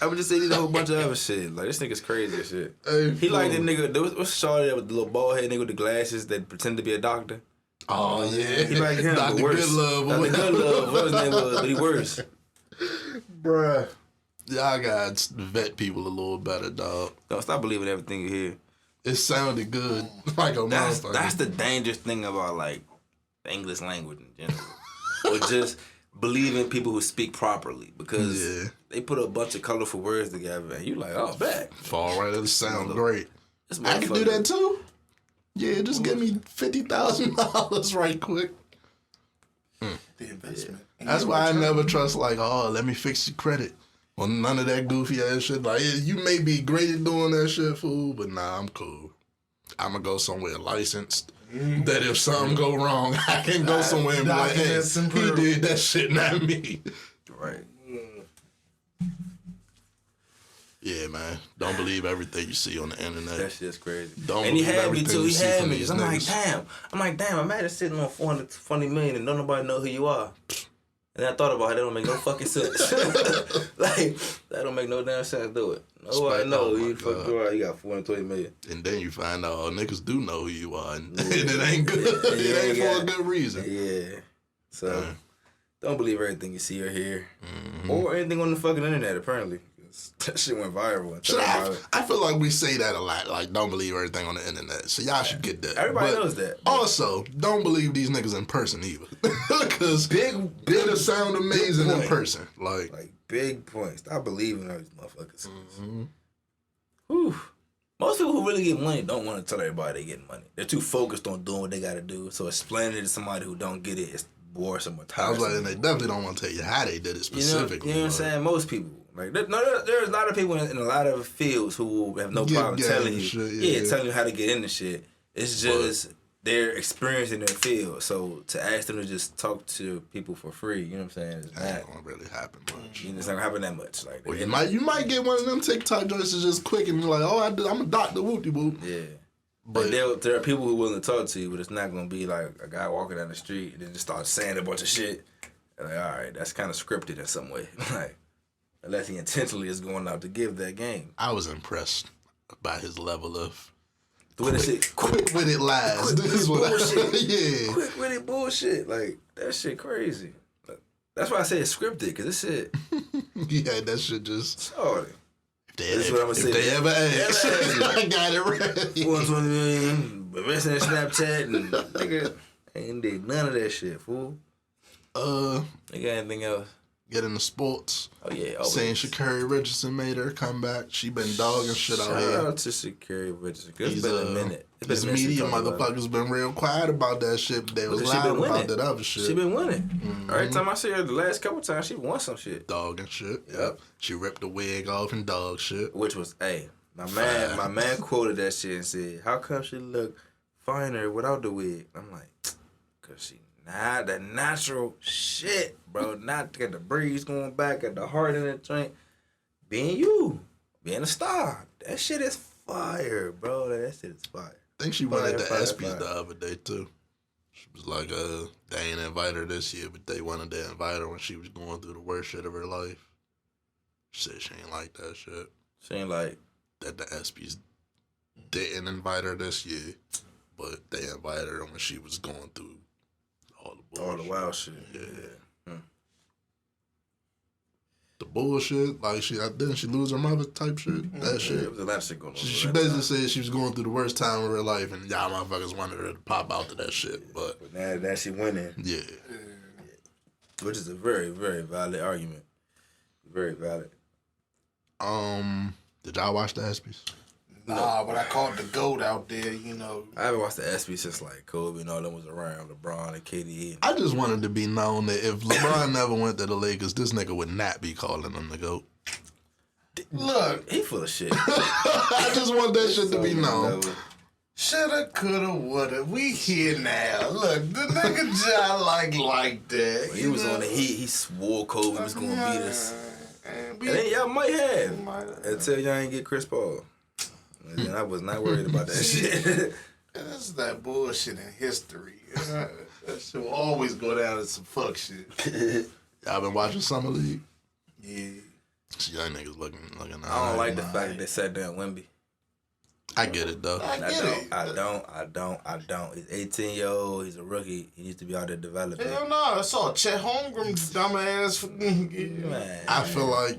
I would just say he did a whole bunch of other shit. Like, this nigga's crazy as shit. Hey, he like that nigga. What's Shawty that with the little bald head nigga with the glasses that pretend to be a doctor? Oh, yeah. He like him, Dr. but worse. Goodlove. Dr. Goodlove, what his name was, but he worse. Bruh. Y'all gotta vet people a little better, dog. Don't stop believing everything you hear. It sounded good. Like a motherfucker. That's the dangerous thing about, like, the English language in general. Or just believing people who speak properly. Because they put a bunch of colorful words together and you like, oh, bet. Fall right in. It sound great. I can do motherfucker- that too. Yeah, just give me $50,000 right quick. The investment. That's why I never trust, like, oh, let me fix your credit. Well, none of that goofy ass shit. Like, yeah, you may be great at doing that shit, fool, but nah, I'm cool. I'm gonna go somewhere licensed. That if something go wrong, I can go somewhere and be like, hey, he did that shit, not me. Right. Yeah, man. Don't believe everything you see on the internet. That shit's crazy. Don't and he believe had me everything too. you He see had from me. these I'm like, niggas. damn. Imagine sitting on 420 million and don't nobody know who you are. And I thought about it. That don't make no fucking sense. Like, that don't make no damn sense. Do it. Nobody know who you fuck you are. You got 420 million. And then you find out, oh, niggas do know who you are. And it ain't good. It ain't for a good reason. Yeah. So, don't believe everything you see or hear. Or anything on the fucking internet, apparently. That shit went viral. I feel like we say that a lot. Like, don't believe everything on the internet. So y'all should get that. Everybody knows that. Also, don't believe these niggas in person either. Because it'll sound amazing in person. Like big points. Stop believing those motherfuckers. Whew. Most people who really get money don't want to tell everybody they getting money. They're too focused on doing what they got to do. So explaining it to somebody who don't get it is boresome or tiresome. and they definitely don't want to tell you how they did it specifically. You know what I'm saying? Most people. Like, there's a lot of people in a lot of fields who have no problem telling you. Shit, telling you how to get into shit. It's just they're experiencing their field. So to ask them to just talk to people for free, you know what I'm saying? That ain't gonna really happen much. It's not gonna happen that much. Like, well, you might get one of them TikTok joints that's just quick and you're like, oh, I'm a doctor, whoopty whoop. Yeah. But there are people who are willing to talk to you, but it's not gonna be like a guy walking down the street and then just start saying a bunch of shit. And like, all right, that's kind of scripted in some way. Like, unless he intentionally is going out to give that game. I was impressed by his level of quick-witted lies. Quick-witted bullshit. Yeah. Quick-witted bullshit. Like, that shit crazy. That's why I say it's scripted, because this shit... Yeah, that shit just... Sorry. If they ever ask, I got it right. 420 million, investing in Snapchat, and nigga ain't did none of that shit, fool. Nigga, anything else? Get into sports. Oh, yeah. Always. Saying Sha'Carri Richardson made her comeback. She been dogging shit out here. Shout out to Sha'Carri Richardson. It's been a minute. This media motherfuckers been real quiet about that shit. They was loud about that other shit. She been winning. Every time I see her, the last couple times, she won some shit. Dogging shit. Yep. She ripped the wig off and dog shit. Which was, my man quoted that shit and said, how come she look finer without the wig? I'm like, cause she not that natural shit, bro. Not got the breeze going back, got the heart in the joint. Being a star. That shit is fire, bro. That shit is fire. I think she went at the ESPYs the other day too. She was like, they ain't invite her this year, but they wanted to invite her when she was going through the worst shit of her life. She said she ain't like that shit. She ain't like that the ESPYs didn't invite her this year, but they invited her when she was going through all the bullshit. All the wild shit. Yeah. The bullshit. Like didn't she lose her mother type shit? That shit. There was a lot of shit going on. She basically said she was going through the worst time of her life, and y'all motherfuckers wanted her to pop out to that shit. But now she winning. Yeah. Which is a very, very valid argument. Very valid. Did y'all watch the ESPYs? Nah, but I caught the GOAT out there, I haven't watched the ESPYs since like Kobe and all them was around, LeBron and KD. I just wanted to be known that if LeBron never went to the Lakers, this nigga would not be calling him the GOAT. Look, he full of shit. I just want that shit to be known. Shoulda, coulda, woulda. We here now. Look, the nigga Ja like that. When he was on the Heat, he swore Kobe was gonna beat us. And then y'all might have until y'all ain't get Chris Paul. And then I was not worried about that shit. That's that bullshit in history. That shit will always go down as some fuck shit. Y'all been watching Summer League? Yeah. See, y'all niggas looking. I don't like the fact that they sat down Wemby. I get it though. I don't. He's 18-year-old. He's a rookie. He needs to be out there developing. Hell no, I saw Chet Holmgren's dumbass. Man. I feel like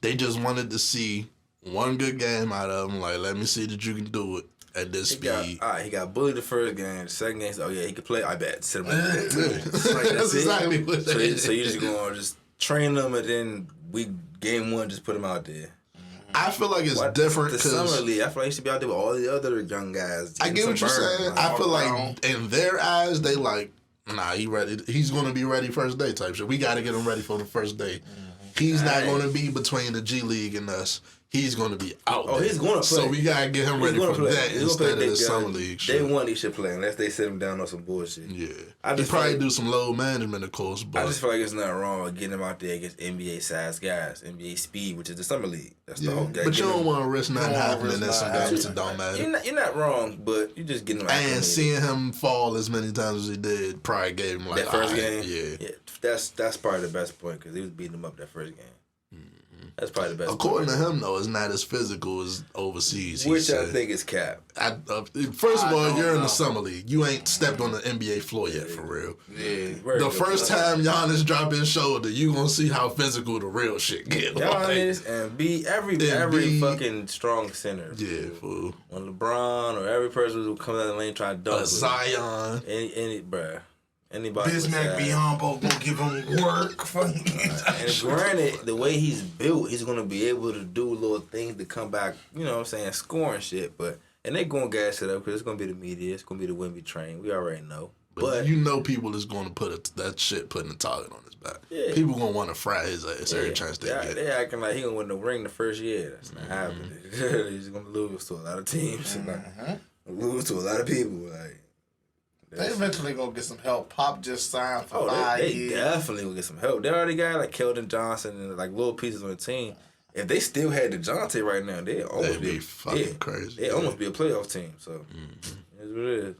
they just wanted to see one good game out of him. Like, let me see that you can do it at this speed. He got bullied the first game. The second game, he could play. I bet. Sit him That's exactly what that is. So you just going to just train them, and then game one, just put him out there. I feel like it's different because Summer League. I feel like he should be out there with all the other young guys. I get what you're saying. I feel like in their eyes, they like, nah, he ready. He's going to be ready first day type shit. We got to get him ready for the first day. He's not going to be between the G League and us. He's going to be out there. He's going to play. So we got to get him ready for that instead of the Summer League shit. Day one, he should play unless they sit him down on some bullshit. Yeah. He probably do some load management, of course. But I just feel like it's not wrong with getting him out there against NBA-sized guys, NBA speed, which is the Summer League. That's the whole game. But you don't want to risk nothing happening in some games that don't matter. You're not wrong, but you just getting him out there. And seeing him fall as many times as he did probably gave him like that first game. Yeah. That's probably the best point because he was beating him up that first game. That's probably the best. According to him, though, it's not as physical as overseas. Which I think is cap. First of all, you're in the Summer League. You ain't stepped on the NBA floor yet, for real. Yeah. The first time Giannis drop his shoulder, you gonna see how physical the real shit get. Giannis and every fucking strong center. Yeah, fool. When LeBron or every person who comes out of the lane trying to dunk. Zion. Bruh. Anybody. Bismack Biyombo gonna give him work. And granted, the way he's built, he's gonna be able to do little things to come back. You know what I'm saying, scoring shit. And they gonna gas it up because it's gonna be the media, it's gonna be the Wemby train. We already know. But you know, people is gonna putting the target on his back. Yeah. People gonna want to fry his ass every chance they get. They acting like he gonna win the ring the first year. That's not happening. He's gonna lose to a lot of teams. Lose to a lot of people. Like. They eventually gonna get some help. Pop just signed for 5 years. They definitely will get some help. They already got like Keldon Johnson and like little pieces on the team. If they still had DeJounte right now, they'd almost be fucking crazy. They'd almost be a playoff team. So that's what it is.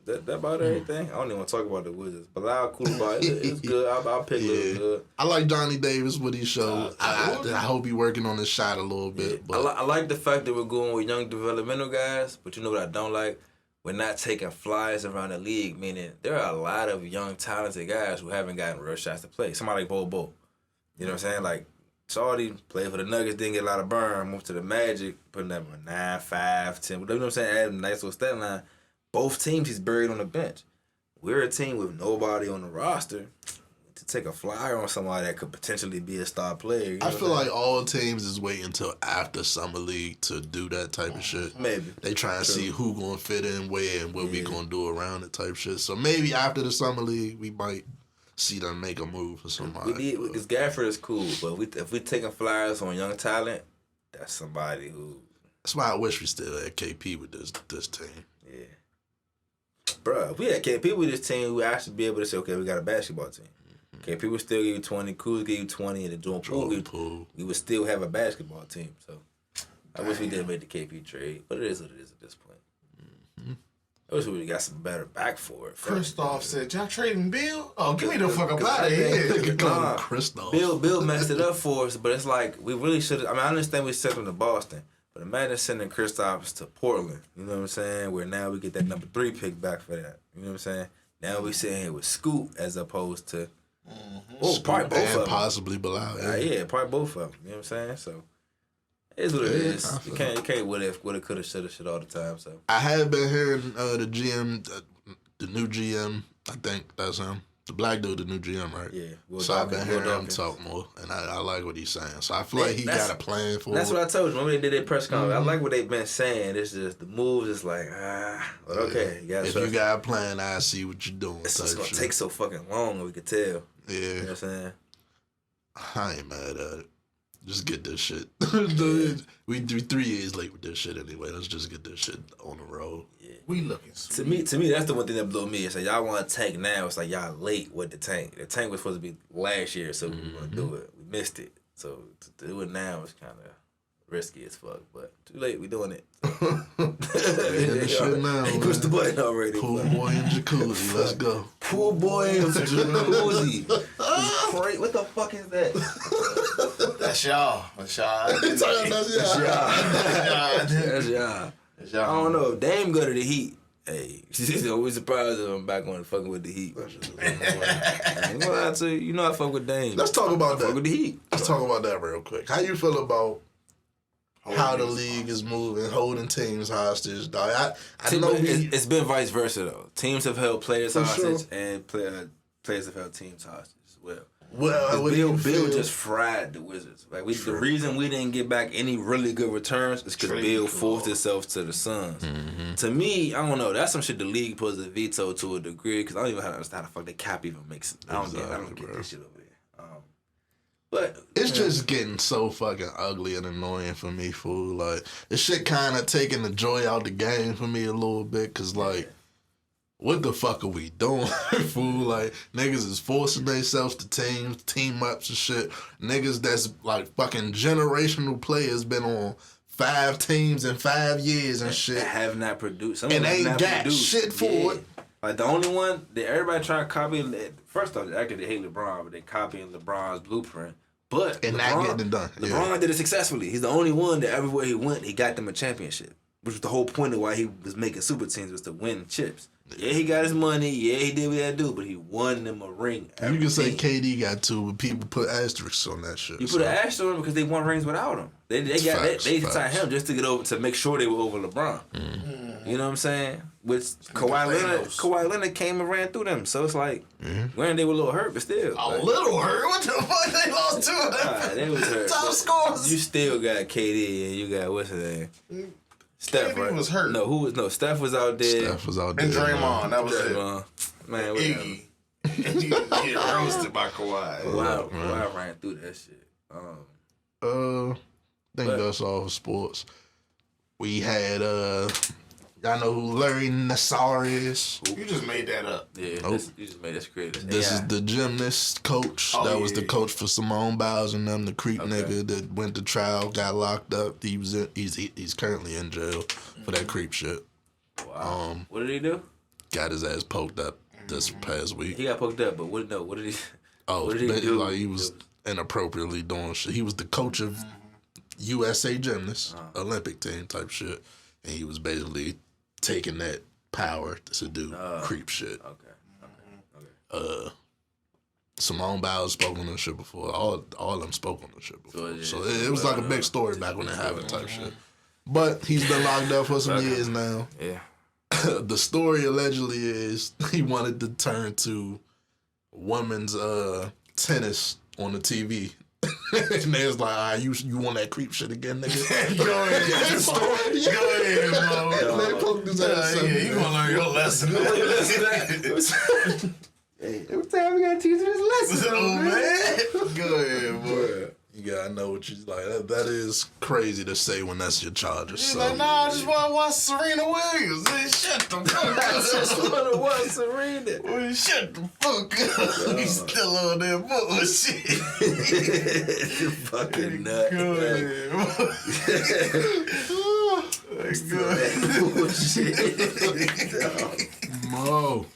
That about everything. I don't even want to talk about the Wizards. Bilal Koulibaly, it's good. I'll pick it good. I like Johnny Davis, what he showed. I hope he working on his shot a little bit. But I like the fact that we're going with young developmental guys, but you know what I don't like? We're not taking flyers around the league, meaning there are a lot of young, talented guys who haven't gotten real shots to play. Somebody like Bo. You know what I'm saying? Like, Saudi played for the Nuggets, didn't get a lot of burn, moved to the Magic, putting them a 9, 5, 10. You know what I'm saying? Adding a nice little stat line. Both teams he's buried on the bench. We're a team with nobody on the roster. To take a flyer on somebody that could potentially be a star player. You know I feel like all teams is waiting until after Summer League to do that type of shit. Maybe. They try and see who gonna fit in where and what we gonna do around it type shit. So maybe after the Summer League, we might see them make a move for somebody. Because Gafford is cool, but if we taking flyers on young talent, that's somebody who... That's why I wish we still had KP with this team. Yeah. Bruh, if we had KP with this team, we actually be able to say, okay, we got a basketball team. KP would still give you 20, Kuz give you 20, and the Jordan Poole, we would still have a basketball team. So I wish we didn't make the KP trade, but it is what it is at this point. I wish we would have got some better back for it. Kristoff said, y'all trading Bill? Oh, get me the fuck up out of here. Kristoff. Bill messed it up for us, but it's like, we really should have, I understand we sent him to Boston, but imagine sending Kristoff to Portland, you know what I'm saying, where now we get that number 3 pick back for that, you know what I'm saying? Now we sitting here with Scoot as opposed to Oh, probably both of them. Possibly Bilal. Yeah, probably both of them. You know what I'm saying? So, it's what it is. You can't what if, coulda, shoulda, shit all the time. So I have been hearing the GM, the new GM. I think that's him. The black dude, the new GM, right? Yeah. So I've been hearing him talk more, and I like what he's saying. So I feel like he got a plan for it. That's what I told you when they did their press conference. I like what they've been saying. It's just the moves is like, but okay. If you got a plan, I see what you're doing. It's just going to take so fucking long, we could tell. Yeah. You know what I'm saying? I ain't mad at it. Just get this shit. We 3 years late with this shit anyway. Let's just get this shit on the road. Yeah. We looking sweet. To me, that's the one thing that blew me. It's like y'all want a tank now. It's like y'all late with the tank. The tank was supposed to be last year, so we were gonna do it. We missed it. So to do it now is kind of risky as fuck. But too late. We doing it. Shit now. He pushed the button already. Pool boy and jacuzzi. Let's go. Pool boy and jacuzzi. Great. What the fuck is that? That's y'all. That's y'all. That's y'all. I don't know. If Dame go to the Heat, hey, she's always surprised if I'm back on fucking with the Heat. I ain't gonna lie to you. You know I fuck with Dame. Let's talk about that. Fuck with the Heat. Let's talk about that real quick. How you feel about how the league is moving, holding teams hostage, dog? I know it's been vice versa though. Teams have held players hostage, sure. and players have held teams hostage as well. Well, Bill just fried the Wizards. Like the reason we didn't get back any really good returns is because Bill forced himself to the Suns. Mm-hmm. To me, I don't know. That's some shit the league supposed to veto to a degree because I don't even understand how the fuck the cap even makes it. I don't get this shit over here. But it's just getting so fucking ugly and annoying for me, fool. Like this shit kind of taking the joy out the game for me a little bit because like. What the fuck are we doing, fool? Like, niggas is forcing themselves to team ups and shit. Niggas that's like fucking generational players been on 5 teams in 5 years and shit. Have not produced. And ain't got shit for it. Like, the only one that everybody trying to copy, first off, actually they hate LeBron, but they copying LeBron's blueprint. But and not getting it done. LeBron did it successfully. He's the only one that everywhere he went, he got them a championship. Which was the whole point of why he was making super teams was to win chips. Yeah, he got his money. Yeah, he did what he had to do, but he won them a ring. You can say KD got 2, but people put asterisks on that shit. You put an asterisk on him because they won rings without him. They signed him just to get over to make sure they were over LeBron. Mm-hmm. You know what I'm saying? Which Kawhi Leonard came and ran through them. So it's like, when they were a little hurt, but still. Little hurt? What the fuck? They lost 2 of them. They was hurt. Top scores. You still got KD and you got what's his name? Steph, KD was hurt. Steph was out there. And Draymond, that was Draymond. It. Man, Iggy. You get roasted by Kawhi. Kawhi ran through that shit. I think that's all for sports. We had y'all know who Larry Nassar is? You just made that up. Yeah, you just made that creative. This is the gymnast coach. That was the coach for Simone Biles and them, the creep nigga that went to trial, got locked up. He's currently in jail for that creep shit. Wow. What did he do? Got his ass poked up this past week. He got poked up, but what did he? What did he do? Like he was inappropriately doing shit. He was the coach of USA Gymnasts, Olympic team type shit, and he was basically taking that power to do creep shit. Okay. Simone Biles spoke on this shit before. All of them spoke on this shit before. So it was like a big story back when it happened type shit. But he's been locked up for some years now. Yeah. The story allegedly is he wanted to turn to women's tennis on the TV. And they was like, you want that creep shit again, nigga? Go ahead, bro. They poked his ass up. You gonna learn your lesson. Hey, every time we gotta teach you this lesson, man. Go ahead, boy. You gotta know what you like. That is crazy to say when that's your charge. He's like, nah, I just want to watch Serena Williams. Hey, shut the fuck up. I just want to watch Serena. Well, shut the fuck up. He's still on that bullshit. You fucking nut. Go ahead, Bullshit. Mo.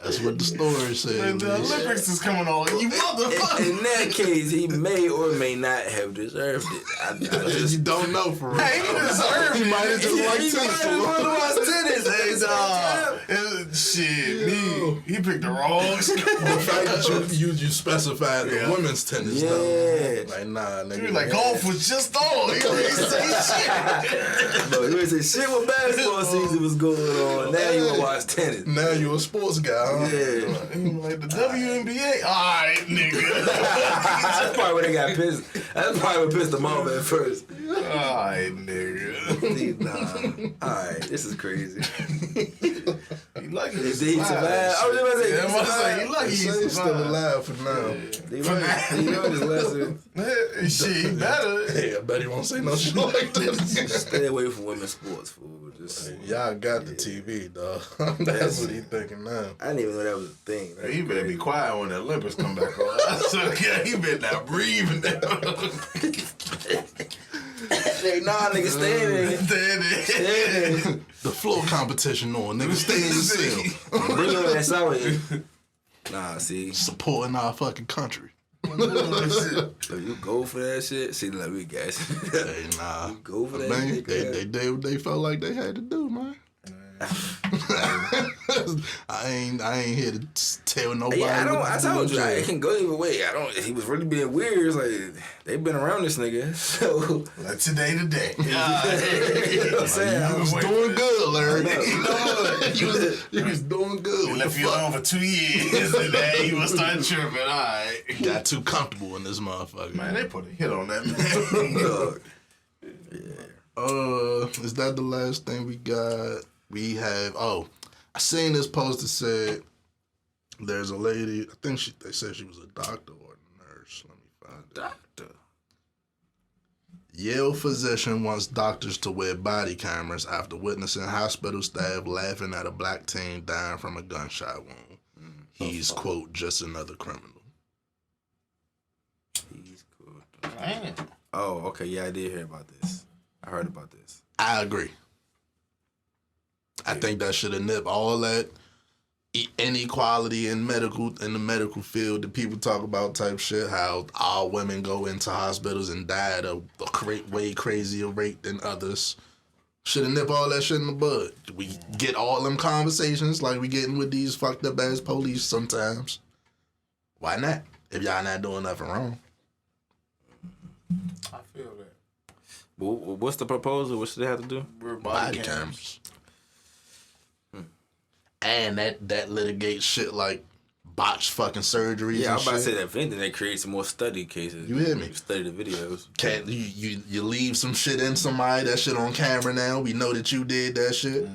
That's what the story said. The Olympics is coming on. You motherfucker. In that case, he may or may not have deserved it. I you don't know for real. Hey, he deserved it. He might have just liked tennis. He might have watched tennis. Shit, me. He picked the wrong sport. The fact that you specified the women's tennis though. Like, nah, nigga. You like, golf was just on. He ain't say shit. Bro, you ain't say shit when basketball season was going on. Now you wanna watch tennis. Now you a sports guy, huh? Yeah. He was like, the WNBA? Alright, nigga. That's probably when they got pissed. That's probably what pissed them off at first. Alright, nigga. Nah. Alright, this is crazy. He lucky Did he survive? I was just about to say, he lucky He's still alive for now. He learned his lesson. Shit, he better. Hey, I bet he won't say no shit like this. Stay away from women's sports, fool. Just Y'all got the TV, dog. That's what he thinking now. I didn't even know that was a thing. He better be quiet when the Olympics come back on. So, yeah, he better not breathe. Hey, nah, nigga, stay there. The floor competition on, nigga. Stay in your cell. Bring your ass out here. Nah, see. Supporting our fucking country. If you go for that shit, see, like we guys. Hey, nah. You go for that Man, shit. they did what they felt like they had to do, man. I ain't here to tell nobody. Yeah, what I to do told in you, it jail. can go either way. He was really being weird. It's like, they've been around this nigga, so. Like today. You know what I'm saying? You was doing good, Larry. You was doing good. We What left the you fuck? alone for 2 years, and then you was starting tripping. All right. Got too comfortable in this motherfucker. Man, they put a hit on that man. Dog. Is that the last thing we got? We have, I seen this post that said there's a lady, I think they said she was a doctor or a nurse. Let me find it. Doctor. Yale physician wants doctors to wear body cameras after witnessing hospital staff laughing at a black teen dying from a gunshot wound. He's, quote, just another criminal. He's cool. Man. Oh, okay. Yeah, I did hear about this. I heard about this. I agree. I think that should have nipped all that inequality in the medical field that people talk about type shit. How all women go into hospitals and die at a way crazier rate than others. Should have nipped all that shit in the bud. We get all them conversations like we getting with these fucked up ass police sometimes. Why not? If y'all not doing nothing wrong. I feel that. What's the proposal? What should they have to do? We're Body cameras. And that litigates shit like botched fucking surgeries. Yeah, I and was about to shit. say that if anything, they create some more study cases. You hear me? You study the videos. Can't you leave some shit in somebody, that shit on camera now, we know that you did that shit.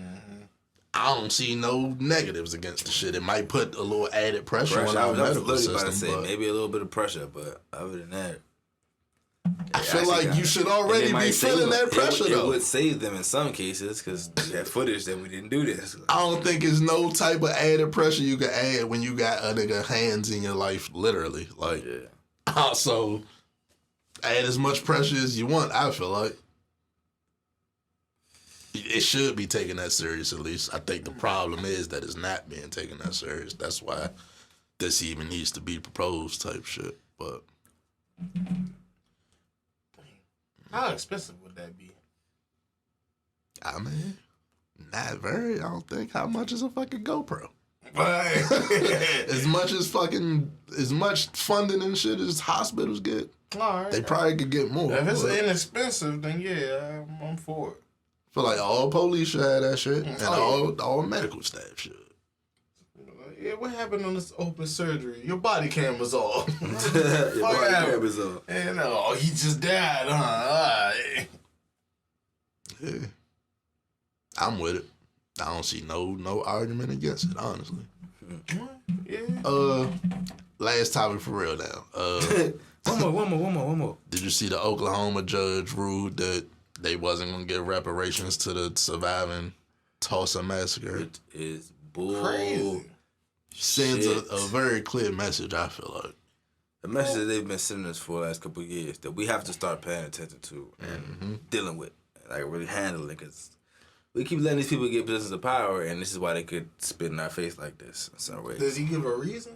I don't see no negatives against the shit. It might put a little added pressure on I our was medical literally about system. to say But maybe a little bit of pressure, but other than that, I feel like you should already be feeling that pressure it though. would save them in some cases because we had footage that we didn't do this. I don't think it's no type of added pressure you can add when you got a nigga hands in your life, literally. Like, also add as much pressure as you want. I feel like it should be taken that serious. At least I think the problem is that it's not being taken that serious. That's why this even needs to be proposed, type shit. But How expensive would that be? I mean, not very. I don't think. How much is a fucking GoPro? As much funding and shit as hospitals get, All right. they probably could get more. If it's but inexpensive, then yeah, I'm for it. I feel like all police should have that shit, and all medical staff should. Yeah, what happened on this open surgery? Your body cam was off. Your body camera's on. And he just died, huh? Alright. Yeah, I'm with it. I don't see no argument against it, honestly. Yeah. Last topic for real now. One more. Did you see the Oklahoma judge ruled that they wasn't gonna give reparations to the surviving Tulsa massacre? It is bull. Crazy. Sends a very clear message, I feel like. The message that they've been sending us for the last couple of years that we have to start paying attention to and dealing with, like really handling it, because we keep letting these people get positions of power, and this is why they could spit in our face like this in some way. Does he give a reason?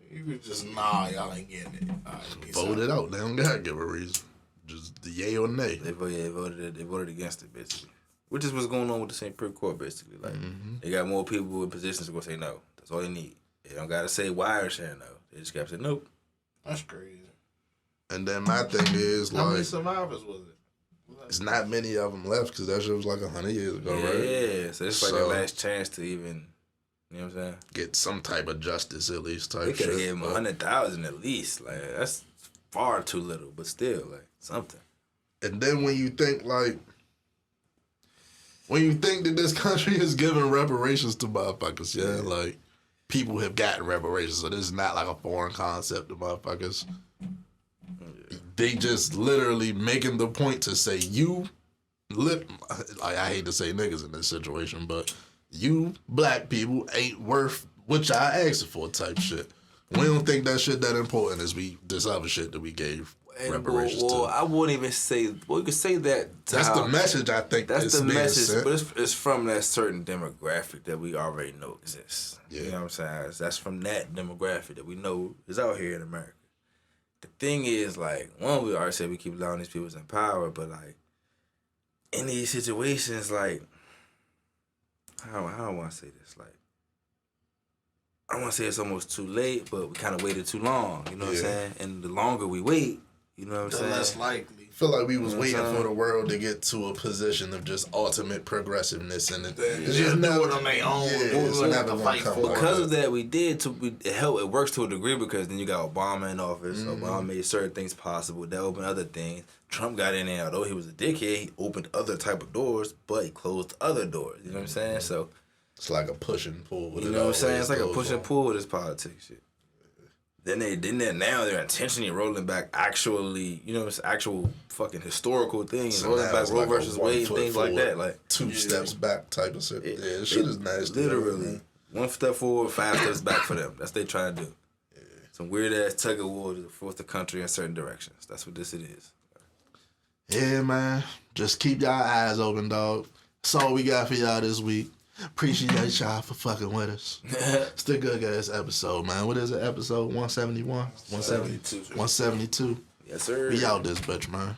He was just, y'all ain't getting it. Vote it out. They don't gotta give a reason. Just the yay or nay. They voted against it, basically. which is what's going on with the Supreme Court, basically. Like, they got more people in positions to go say no. That's all they need. They don't got to say why or saying no. They just got to say nope. That's crazy. And then my thing is, how many like, survivors was it? it's not many of them left because that shit was like 100 years ago, right? Yeah, so it's like their last chance to even, you know what I'm saying? Get some type of justice at least type They shit. could have gave him 100,000 at least. Like, that's far too little, but still, like, something. And then when you think that this country is giving reparations to motherfuckers, like, people have gotten reparations, so this is not like a foreign concept to motherfuckers. They just literally making the point to say I hate to say niggas in this situation, but you black people ain't worth what y'all asking for type shit. We don't think that shit that important as this other shit that we gave reparations to. I wouldn't even say, well, you could say that. That's the message I think that's the message, sent. but it's from that certain demographic that we already know exists. Yeah. You know what I'm saying? That's from that demographic that we know is out here in America. The thing is, like, one, we already said we keep allowing these people in power, but, like, in these situations, like, how do I want to say this? Like, I don't want to say it's almost too late, but we kind of waited too long, you know what I'm saying? And the longer we wait, you know what I'm saying? Less likely. I feel like we was waiting for the world to get to a position of just ultimate progressiveness, and it's just do it on their own. It's never gonna come because of that, it works to a degree because then you got Obama in office. Obama made certain things possible. That opened other things. Trump got in there. Although he was a dickhead, he opened other type of doors, but he closed other doors. You know what I'm saying? So it's like a push and pull. You know what I'm saying? It's like a push and pull with this politics shit. Then now they're intentionally rolling back actually, you know, it's actual fucking historical things. So rolling back Roe like versus Wade and things like that. Like 2 steps back type of shit. This shit is nasty. Literally. 1 step forward, 5 steps back for them. That's what they trying to do. Yeah. Some weird ass tug of war to force the country in certain directions. That's what this it is. Yeah, man. Just keep y'all eyes open, dog. That's all we got for y'all this week. Appreciate y'all for fucking with us. It's the good guys episode, man. What is it? Episode 171? 172. 172. Yes, sir. We out this bitch, man.